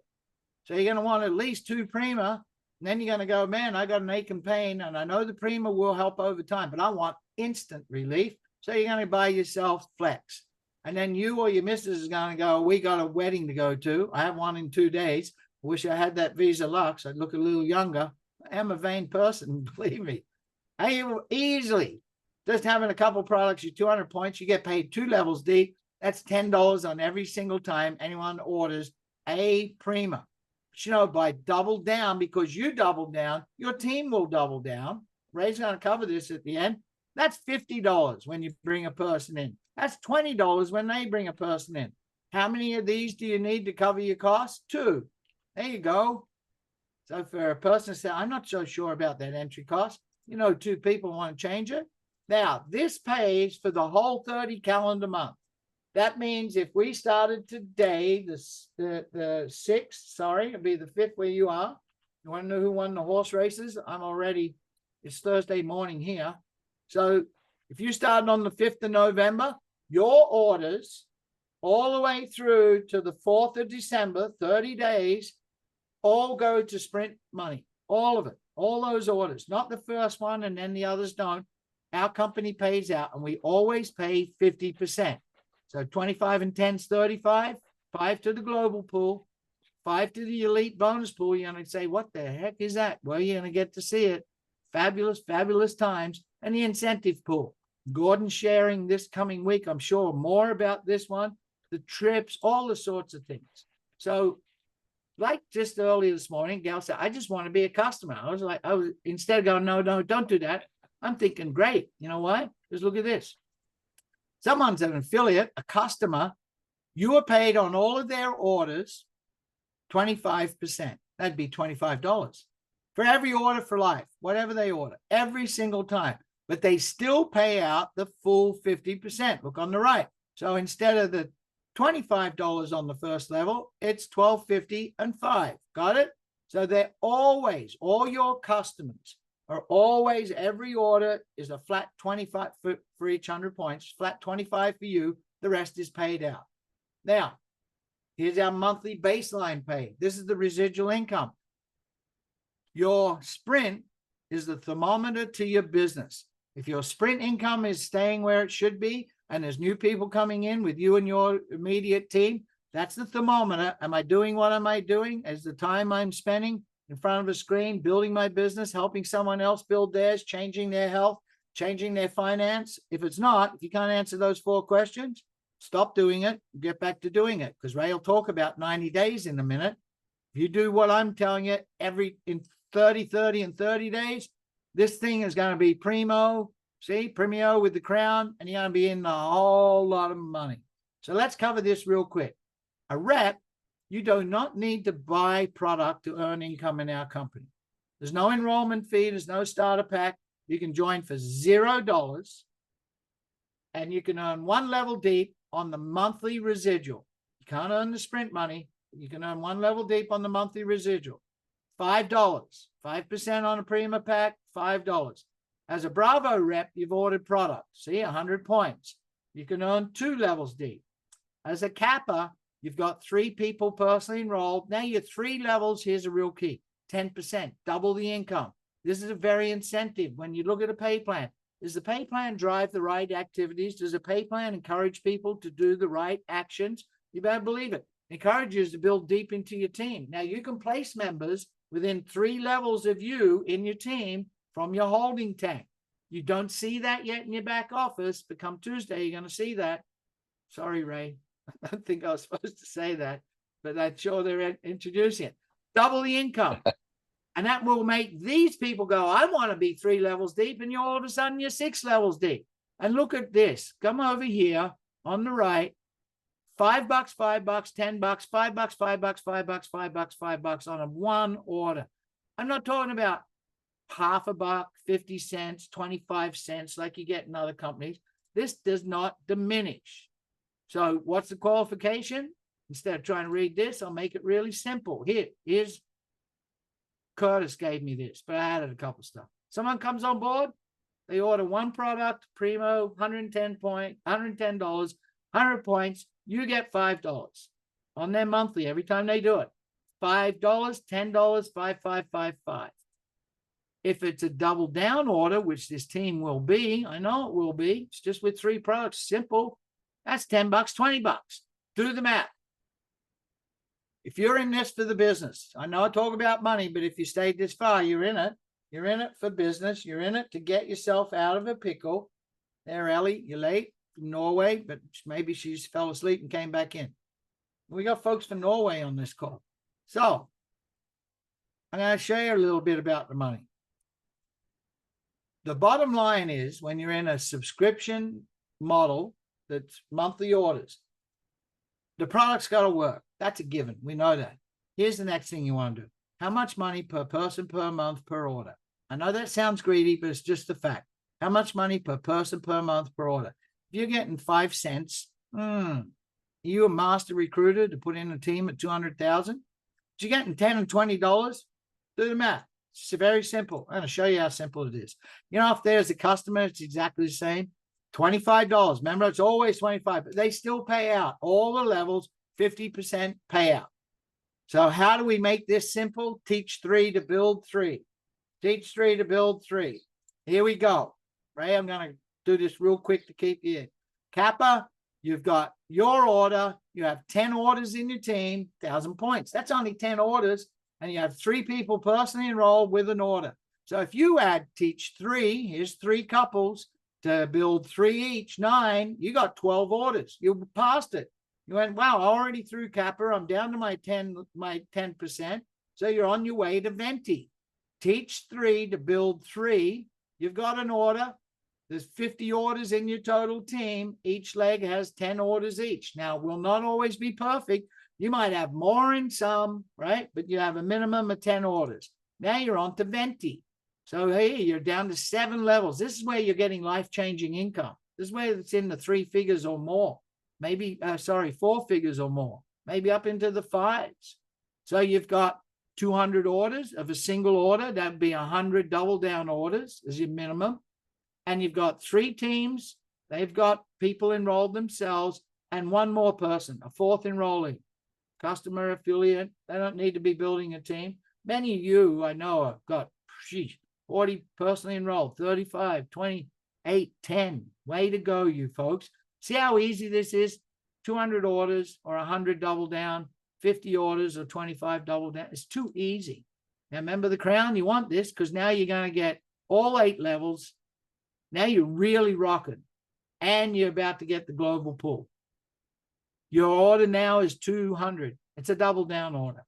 A: So you're going to want at least 2 Prima. And then you're going to go, man, I got an ache and pain. And I know the Prima will help over time, but I want instant relief. So you're going to buy yourself Flex. And then you or your missus is going to go, we got a wedding to go to. I have one in 2 days. I wish I had that Visa Lux. I'd look a little younger. I am a vain person, believe me. I easily, just having a couple products, you 200 points, you get paid 2 levels deep. That's $10 on every single time anyone orders a Prima. But you know, by double down, because you double down, your team will double down. Ray's going to cover this at the end. That's $50 when you bring a person in. That's $20 when they bring a person in. How many of these do you need to cover your costs? 2. There you go. So for a person to say, I'm not so sure about that entry cost, 2 people want to change it. Now, this pays for the whole 30 calendar month. That means if we started today, the 6th, sorry, it'll be the 5th where you are. You want to know who won the horse races? It's Thursday morning here. So if you started on the 5th of November, your orders all the way through to the 4th of December, 30 days, all go to Sprint money, all of it, all those orders, not the first one and then the others don't. Our company pays out and we always pay 50%. So 25 and 10 is 35, 5 to the global pool, 5 to the elite bonus pool. You're going to say, what the heck is that? Well, you're going to get to see it. Fabulous, fabulous times. And the incentive pool. Gordon's sharing this coming week, I'm sure, more about this one, the trips, all the sorts of things. So like just earlier this morning, Gal said, I just want to be a customer. I was instead of going, no, don't do that. I'm thinking, great. You know why? Because look at this. Someone's an affiliate, a customer. You are paid on all of their orders 25%. That'd be $25 for every order for life, whatever they order, every single time. But they still pay out the full 50%. Look on the right. So instead of the $25 on the first level, it's $12.50 and $5. Got it? So they're always, all your customers are always, every order is a flat 25 for each 100 points, flat 25 for you. The rest is paid out. Now, here's our monthly baseline pay. This is the residual income. Your sprint is the thermometer to your business. If your sprint income is staying where it should be, and there's new people coming in with you and your immediate team, that's the thermometer. Am I doing what am I doing? As the time I'm spending in front of a screen, building my business, helping someone else build theirs, changing their health, changing their finance? If it's not, if you can't answer those 4 questions, stop doing it, get back to doing it, because Ray will talk about 90 days in a minute. If you do what I'm telling you in 30, 30, and 30 days, this thing is going to be primo, premio with the crown, and you're going to be in a whole lot of money. So let's cover this real quick. A rep, you do not need to buy product to earn income in our company. There's no enrollment fee. There's no starter pack. You can join for $0, and you can earn 1 level deep on the monthly residual. You can't earn the sprint money. You can earn 1 level deep on the monthly residual. $5, 5% on a Prima pack, $5. As a Bravo rep, you've ordered product. See, 100 points. You can earn 2 levels deep. As a Kappa, you've got 3 people personally enrolled. Now you're 3 levels. Here's a real key: 10%, double the income. This is a very incentive. When you look at a pay plan, does the pay plan drive the right activities? Does the pay plan encourage people to do the right actions? You better believe it. It encourages to build deep into your team. Now you can place members within 3 levels of you in your team from your holding tank. You don't see that yet in your back office, but come Tuesday, you're going to see that. Sorry, Ray. I don't think I was supposed to say that, but I'm sure they're introducing it. Double the income. And that will make these people go, I want to be 3 levels deep. And all of a sudden you're 6 levels deep. And look at this. Come over here on the right. $5, $5, $10, $5, $5, $5, $5, $5 on a 1 order. I'm not talking about half a buck, 50 cents, 25 cents like you get in other companies. This does not diminish. So what's the qualification? Instead of trying to read this, I'll make it really simple. Here's Curtis gave me this, but I added a couple stuff. Someone comes on board, they order 1 product, Primo, $110, 100 points. You get $5 on their monthly every time they do it. $5, $10, 5, 5, 5, 5. If it's a double down order, which this team will be, I know it will be, it's just with 3 products, simple. That's $10, $20. Do the math. If you're in this for the business, I know I talk about money, but if you stayed this far, you're in it. You're in it for business. You're in it to get yourself out of a pickle. There, Ellie, you're late from Norway, but maybe she's fell asleep and came back in. We got folks from Norway on this call. So I'm going to show you a little bit about the money. The bottom line is when you're in a subscription model that's monthly orders, the product's got to work. That's a given. We know that. Here's the next thing you want to do. How much money per person per month per order? I know that sounds greedy, but it's just a fact. How much money per person per month per order? If you're getting 5 cents, you a master recruiter to put in a team at 200,000? If you're getting $10 and $20, do the math. It's very simple. I'm going to show you how simple it is. You know, if there's a customer, it's exactly the same. $25. Remember, it's always 25, but they still pay out all the levels, 50% payout. So how do we make this simple? Teach 3 to build 3. Teach 3 to build 3. Here we go. Ray, I'm going to do this real quick to keep you in. Kappa, you've got your order. You have 10 orders in your team, 1,000 points. That's only 10 orders. And you have 3 people personally enrolled with an order. So if you add teach 3, here's 3 couples to build 3 each, 9, you got 12 orders. You passed it. You went, wow, already through Kappa. I'm down to my 10%. So you're on your way to Venti. Teach 3 to build 3. You've got an order. There's 50 orders in your total team. Each leg has 10 orders each. Now, will not always be perfect. You might have more in some, right? But you have a minimum of 10 orders. Now you're on to Venti. So, hey, you're down to 7 levels. This is where you're getting life-changing income. This is where it's in the 3 figures or more. Maybe, 4 figures or more. Maybe up into the 5s. So you've got 200 orders of a single order. That'd be 100 double-down orders as your minimum. And you've got 3 teams. They've got people enrolled themselves and 1 more person, a 4th enrollee. Customer affiliate. They don't need to be building a team. Many of you I know have got 40 personally enrolled, 35, 28, 10. Way to go, you folks. See how easy this is? 200 orders or 100 double down, 50 orders or 25 double down. It's too easy. Now, remember the crown? You want this because now you're going to get all 8 levels Now you're really rocking, and you're about to get the global pool. Your order now is 200. It's a double down order.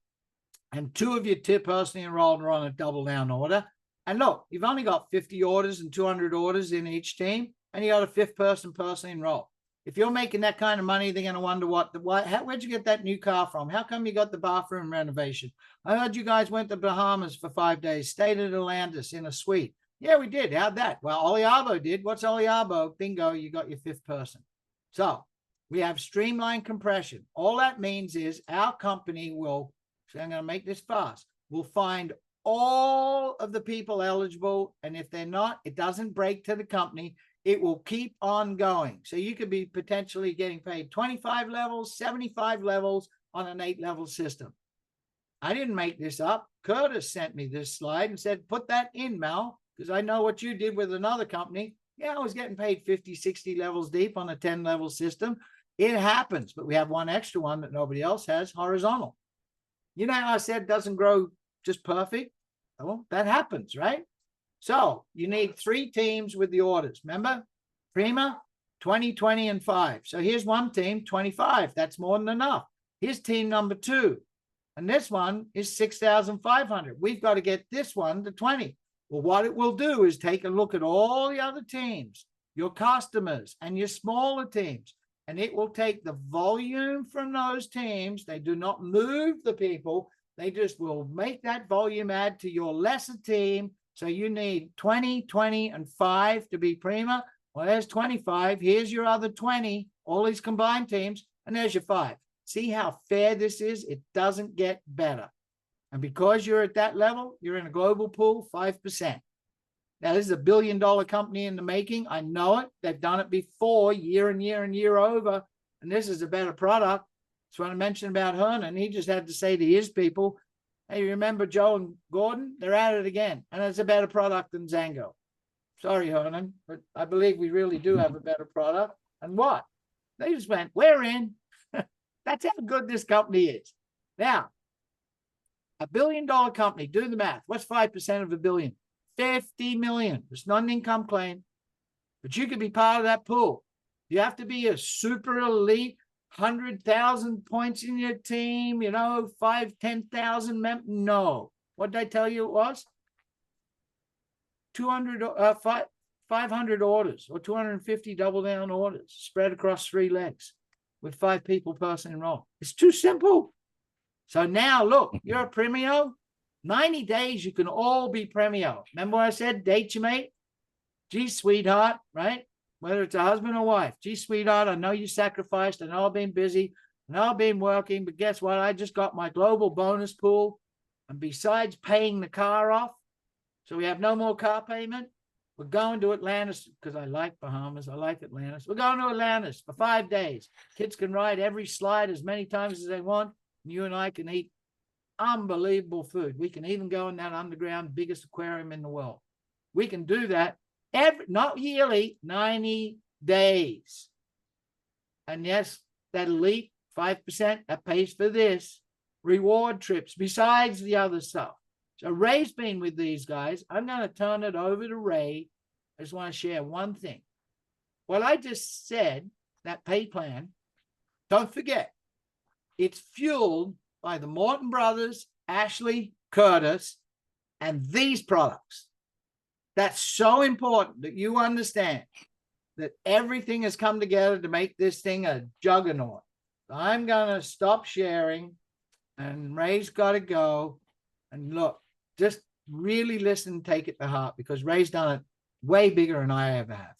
A: And 2 of your personally enrolled are on a double down order. And look, you've only got 50 orders and 200 orders in each team, and you got a 5th person personally enrolled. If you're making that kind of money, they're going to wonder where'd you get that new car from? How come you got the bathroom renovation? I heard you guys went to Bahamas for 5 days, stayed at Atlantis in a suite. Yeah, we did. How'd that? Well, Oliabo did. What's Oliabo? Bingo, you got your 5th person. So we have streamlined compression. All that means is our company will, so I'm going to make this fast, will find all of the people eligible. And if they're not, it doesn't break to the company. It will keep on going. So you could be potentially getting paid 25 levels, 75 levels on an 8-level system. I didn't make this up. Curtis sent me this slide and said, put that in, Mel, because I know what you did with another company. Yeah, I was getting paid 50, 60 levels deep on a 10-level system. It happens, but we have one extra one that nobody else has, horizontal. You know how I said doesn't grow just perfect? Well, that happens, right? So you need 3 teams with the orders. Remember? Prima, 20, 20, and 5. So here's one team, 25. That's more than enough. Here's team number 2. And this one is 6,500. We've got to get this one to 20. Well, what it will do is take a look at all the other teams, your customers, and your smaller teams. And it will take the volume from those teams. They do not move the people. They just will make that volume add to your lesser team. So you need 20, 20, and 5 to be prima. Well, there's 25. Here's your other 20, all these combined teams, and there's your 5. See how fair this is? It doesn't get better. And because you're at that level, you're in a global pool, 5%. Now, this is $1 billion company in the making. I know it. They've done it before, year and year and year over. And this is a better product. That's what I mentioned about Hernan. He just had to say to his people, hey, remember Joe and Gordon? They're at it again. And it's a better product than Zango. Sorry, Hernan, but I believe we really do have a better product. And what? They just went, we're in. That's how good this company is. Now, $1 billion company, do the math. What's 5% of $1 billion? 50 million. It's not an income claim, but you could be part of that pool. You have to be a super elite, 100,000 points in your team, 5, 10,000 no. What did I tell you it was? 500 orders or 250 double down orders spread across 3 legs with 5 people person enrolled. It's too simple. So now look, you're a Premio. 90 days, you can all be Premio. Remember what I said? Date your mate. Gee, sweetheart, right? Whether it's a husband or wife. Gee, sweetheart, I know you sacrificed. I know I've been busy. I know I've been working. But guess what? I just got my global bonus pool. And besides paying the car off, so we have no more car payment, we're going to Atlantis because I like Bahamas. I like Atlantis. We're going to Atlantis for 5 days. Kids can ride every slide as many times as they want. And you and I can eat unbelievable food. We can even go in that underground biggest aquarium in the world. We can do that not yearly, 90 days. And yes, that elite 5% that pays for this reward trips besides the other stuff. So Ray's been with these guys. I'm going to turn it over to Ray. I just want to share one thing. What I just said, that pay plan, don't forget, it's fueled by the Morton brothers, Ashley, Curtis, and these products. That's so important that you understand that everything has come together to make this thing a juggernaut. I'm going to stop sharing, and Ray's got to go. And look, just really listen and take it to heart, because Ray's done it way bigger than I ever have.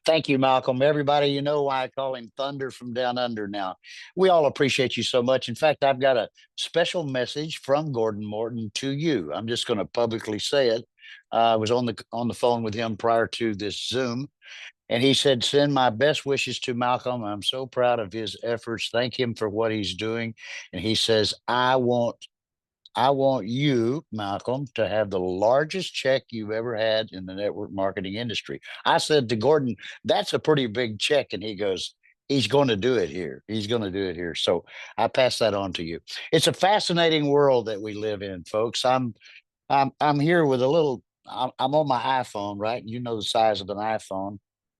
C: Thank you, Malcolm. Everybody, you know why I call him Thunder from Down Under now. We all appreciate you so much. In fact, I've got a special message from Gordon Morton to you. I'm just going to publicly say it. I was on the phone with him prior to this Zoom, and he said, send my best wishes to Malcolm. I'm so proud of his efforts. Thank him for what he's doing. And he says, I want you, Malcolm, to have the largest check you've ever had in the network marketing industry. I said to Gordon, that's a pretty big check. And he goes, he's going to do it here. He's going to do it here. So I pass that on to you. It's a fascinating world that we live in, folks. I'm here with I'm on my iPhone, right? You know the size of an iPhone,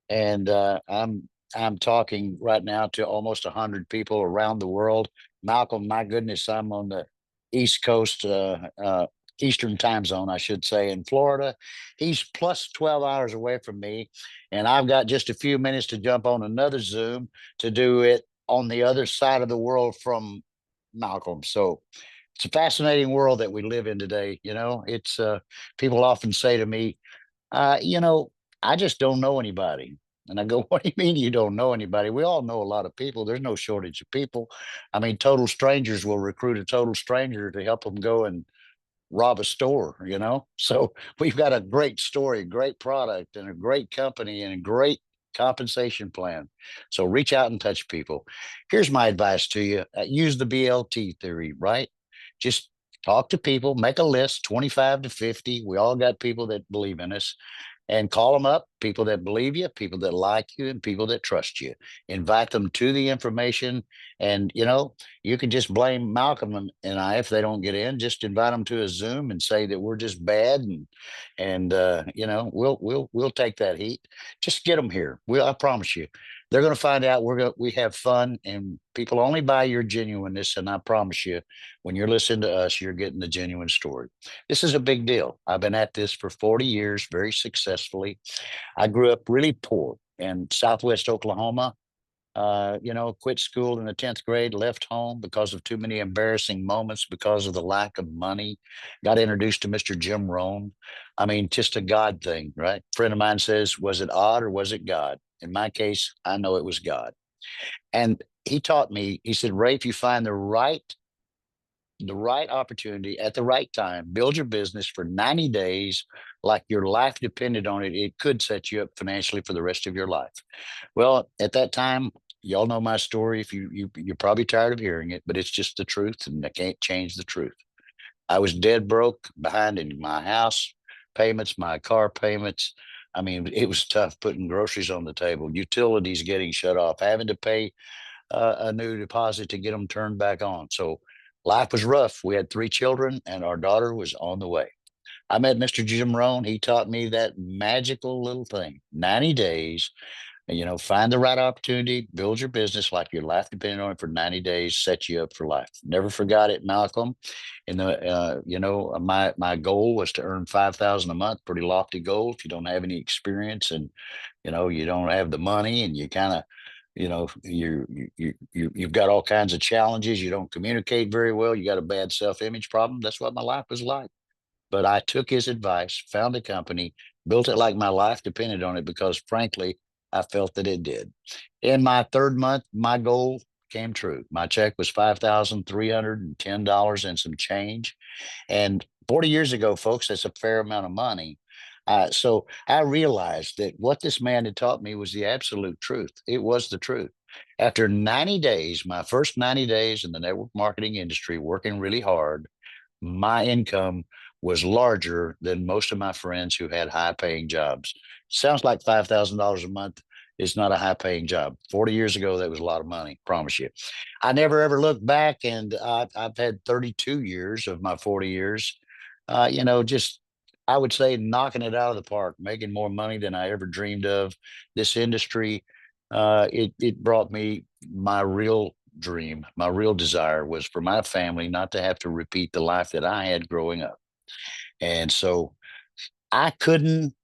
C: and I'm talking right now to almost 100 people around the world. Malcolm, my goodness, I'm on the East Coast, Eastern time zone, I should say, in Florida. He's plus 12 hours away from me, and I've got just a few minutes to jump on another Zoom to do it on the other side of the world from Malcolm. So it's a fascinating world that we live in today. It's people often say to me, you know, I just don't know anybody. And I go, what do you mean you don't know anybody? We all know a lot of people. There's no shortage of people. I mean, total strangers will recruit a total stranger to help them go and rob a store. So we've got a great story, great product, and a great company, and a great compensation plan. So reach out and touch people. Here's my advice to you: use the BLT theory, right? Just talk to people, make a list, 25 to 50. We all got people that believe in us, and call them up, people that believe you, people that like you, and people that trust you. Invite them to the information. And, you can just blame Malcolm and I if they don't get in. Just invite them to a Zoom and say that we're just bad, and we'll take that heat. Just get them here. I promise you, they're going to find out we have fun, and people only buy your genuineness. And I promise you, when you're listening to us, you're getting the genuine story. This is a big deal. I've been at this for 40 years, very successfully. I grew up really poor in Southwest Oklahoma. Quit school in the 10th grade, left home because of too many embarrassing moments, because of the lack of money. Got introduced to Mr. Jim Rohn. I mean, just a God thing, right? A friend of mine says, was it odd or was it God? In my case, I know it was God. And he taught me, he said, Ray, if you find the right opportunity at the right time, build your business for 90 days, like your life depended on it. It could set you up financially for the rest of your life. Well, at that time, y'all know my story. If you're probably tired of hearing it, but it's just the truth, and I can't change the truth. I was dead broke, behind in my house payments, my car payments. I mean, it was tough putting groceries on the table, utilities getting shut off, having to pay a new deposit to get them turned back on. So life was rough. We had 3 children, and our daughter was on the way. I met Mr. Jim Rohn. He taught me that magical little thing: 90 days. And, find the right opportunity, build your business like your life depending on it for 90 days, set you up for life. Never forgot it, Malcolm. My goal was to earn 5,000 a month. Pretty lofty goal if you don't have any experience, and you don't have the money, and you kind of you've got all kinds of challenges. You don't communicate very well. You got a bad self-image problem. That's what my life was like. But I took his advice, found a company, built it like my life depended on it, because frankly, I felt that it did. In my third month, my goal came true. My check was $5,310 and some change. And 40 years ago, folks, that's a fair amount of money. So I realized that what this man had taught me was the absolute truth. It was the truth. After 90 days, my first 90 days in the network marketing industry, working really hard, my income was larger than most of my friends who had high paying jobs. Sounds like $5,000 a month is not a high paying job. 40 years ago, that was a lot of money, promise you. I never ever looked back, and I've had 32 years of my 40 years, just, I would say, knocking it out of the park, making more money than I ever dreamed of. This industry, it brought me my real dream. My real desire was for my family not to have to repeat the life that I had growing up. And so I couldn't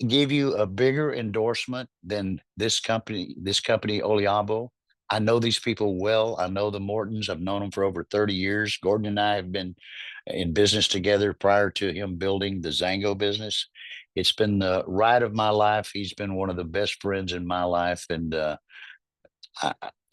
C: give you a bigger endorsement than this company, Oliabo. I know these people well. I know the Mortons. I've known them for over 30 years. Gordon and I have been in business together prior to him building the Zango business. It's been the ride of my life. He's been one of the best friends in my life. And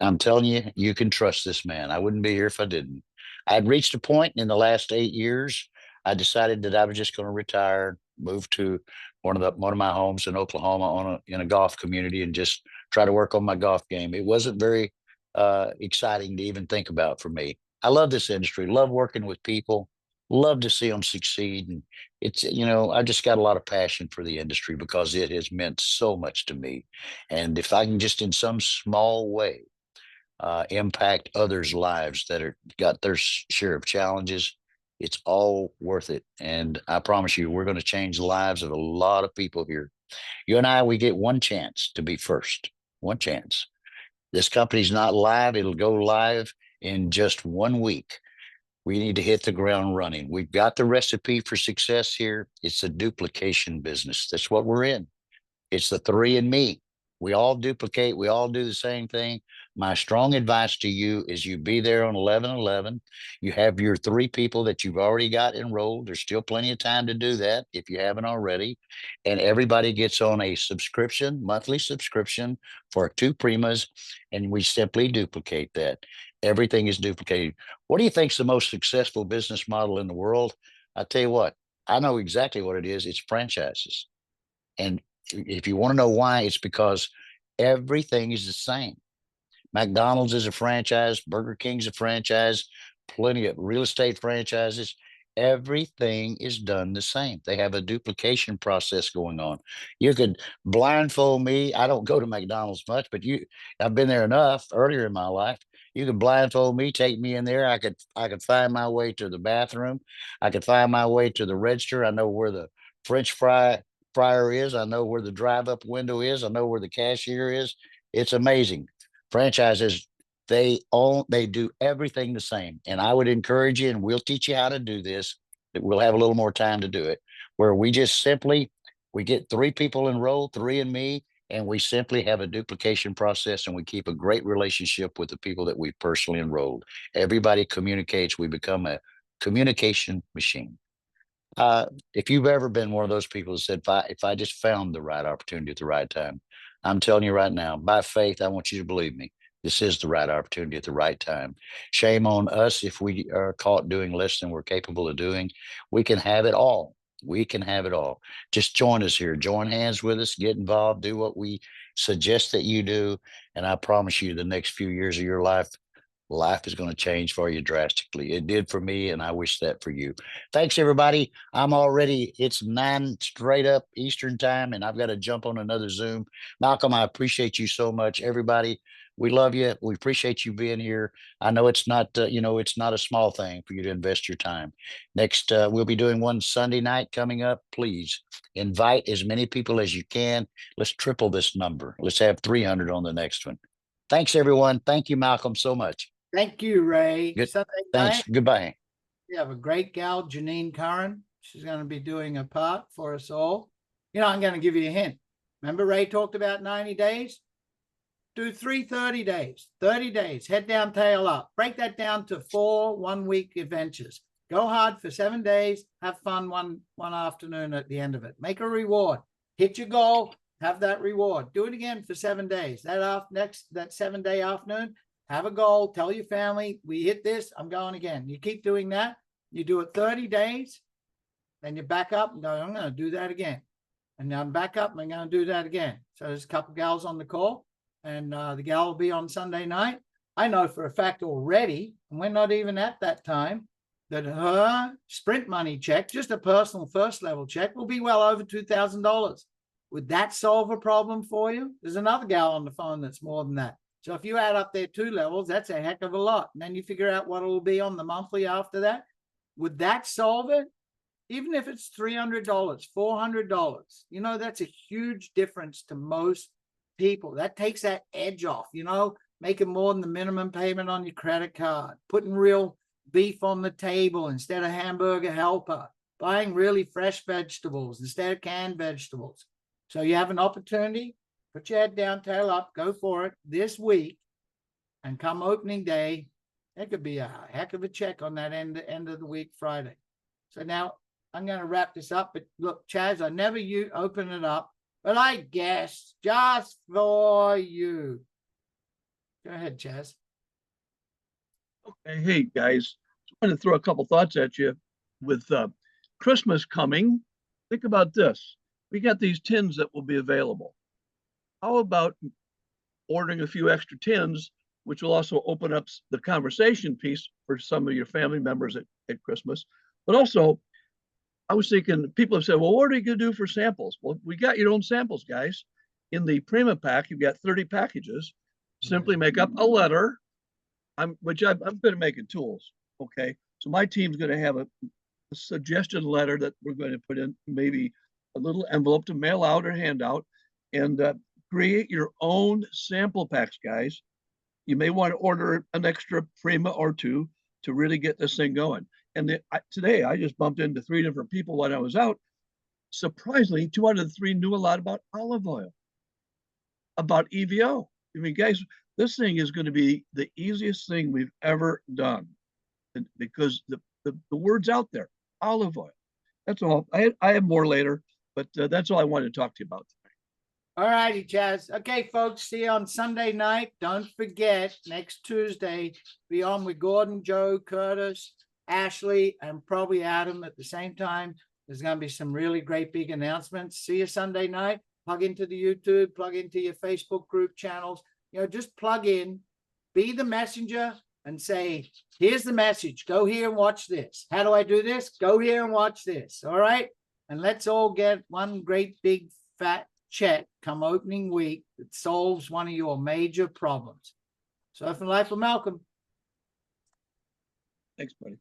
C: I'm telling you, you can trust this man. I wouldn't be here if I didn't. I'd reached a point in the last 8 years. I decided that I was just going to retire, move to one of my homes in Oklahoma in a golf community, and just try to work on my golf game. It wasn't very exciting to even think about for me. I love this industry, love working with people, love to see them succeed. And I just got a lot of passion for the industry because it has meant so much to me. And if I can just in some small way impact others' lives that are got their share of challenges, It's all worth it. And I promise you, we're going to change the lives of a lot of people here. You and I, we get one chance to be first. One chance. This company's not live. It'll go live in just 1 week. We need to hit the ground running. We've got the recipe for success here. It's a duplication business. That's what we're in. It's the three and me. We all duplicate. We all do the same thing. My strong advice to you is you be there on 11/11. You have your three people that you've already got enrolled. There's still plenty of time to do that if you haven't already. And everybody gets on a subscription, monthly subscription for two primas. And we simply duplicate that. Everything is duplicated. What do you think is the most successful business model in the world? I tell you what, I know exactly what it is. It's franchises. And if you want to know why, it's because everything is the same. McDonald's is a franchise, Burger King's a franchise, plenty of real estate franchises. Everything is done the same. They have a duplication process going on. You could blindfold me. I don't go to McDonald's much, but I've been there enough earlier in my life. You could blindfold me, take me in there. I could find my way to the bathroom. I could find my way to the register. I know where the French fryer is. I know where the drive up window is. I know where the cashier is. It's amazing. Franchises, they do everything the same. And I would encourage you, and we'll teach you how to do this. We'll have a little more time to do it, where we just simply we get three people enrolled, three and me, and we simply have a duplication process, and we keep a great relationship with the people that we personally enrolled. Everybody communicates. We become a communication machine. If you've ever been one of those people who said, if I just found the right opportunity at the right time, I'm telling you right now, by faith, I want you to believe me. This is the right opportunity at the right time. Shame on us if we are caught doing less than we're capable of doing. We can have it all. We can have it all. Just join us here. Join hands with us. Get involved. Do what we suggest that you do. And I promise you, the next few years of your life is going to change for you drastically. It did for me, and I wish that for you. Thanks, everybody. It's 9 straight up Eastern time, and I've got to jump on another Zoom. Malcolm, I appreciate you so much. Everybody, we love you. We appreciate you being here. I know it's not, it's not a small thing for you to invest your time. Next, we'll be doing one Sunday night coming up. Please invite as many people as you can. Let's triple this number. Let's have 300 on the next one. Thanks, everyone. Thank you, Malcolm, so much.
A: Thank you, Ray.
C: Good.
A: Sunday
C: Thanks.
A: night,
C: Goodbye.
A: we have a great gal, Janine Curran. She's going to be doing a part for us all. I'm going to give you a hint. Remember Ray talked about 90 days? Do 30 days, 30 days, head down, tail up. Break that down to 4 1-week adventures. Go hard for 7 days. Have fun one afternoon at the end of it. Make a reward. Hit your goal. Have that reward. Do it again for 7 days. That 7-day afternoon, have a goal. Tell your family, we hit this. I'm going again. You keep doing that. You do it 30 days. Then you back up and go, I'm going to do that again. And now I'm back up and I'm going to do that again. So there's a couple gals on the call, and the gal will be on Sunday night. I know for a fact already, and we're not even at that time, that her Sprint money check, just a personal first level check, will be well over $2,000. Would that solve a problem for you? There's another gal on the phone that's more than that. So if you add up their 2 levels, that's a heck of a lot. And then you figure out what it will be on the monthly after that. Would that solve it? Even if it's $300, $400, that's a huge difference to most people. That takes that edge off, making more than the minimum payment on your credit card, putting real beef on the table instead of hamburger helper, buying really fresh vegetables instead of canned vegetables. So you have an opportunity. Put your head down, tail up, go for it this week. And come opening day, it could be a heck of a check on that end of the week, Friday. So now I'm going to wrap this up. But look, Chaz, I never open it up, but I guess just for you. Go ahead, Chaz.
E: Okay, hey guys, I want to throw a couple thoughts at you. With Christmas coming, think about this. We got these tins that will be available. How about ordering a few extra tins, which will also open up the conversation piece for some of your family members at Christmas. But also, I was thinking, people have said, well, what are you going to do for samples? Well, we got your own samples, guys. In the Prima pack, you've got 30 packages. Simply make up a letter, I'm good at making tools, okay? So my team's going to have a suggestion letter that we're going to put in maybe a little envelope to mail out or hand out, and create your own sample packs, guys. You may want to order an extra Prima or two to really get this thing going. And today I just bumped into 3 different people when I was out. Surprisingly, 2 out of the 3 knew a lot about olive oil, about EVO. I mean, guys, this thing is going to be the easiest thing we've ever done, because the word's out there. Olive oil. That's all. I have more later, but that's all I wanted to talk to you about tonight.
A: All righty, Chaz. Okay, folks, see you on Sunday night. Don't forget, next Tuesday, be on with Gordon, Joe, Curtis, Ashley, and probably Adam at the same time. There's going to be some really great big announcements. See you Sunday night. Plug into the YouTube, plug into your Facebook group channels. You know, just plug in, be the messenger, and say, here's the message. Go here and watch this. How do I do this? Go here and watch this. All right. And let's all get one great big fat check come opening week that solves one of your major problems. Surf and Life with Malcolm.
E: Thanks, buddy.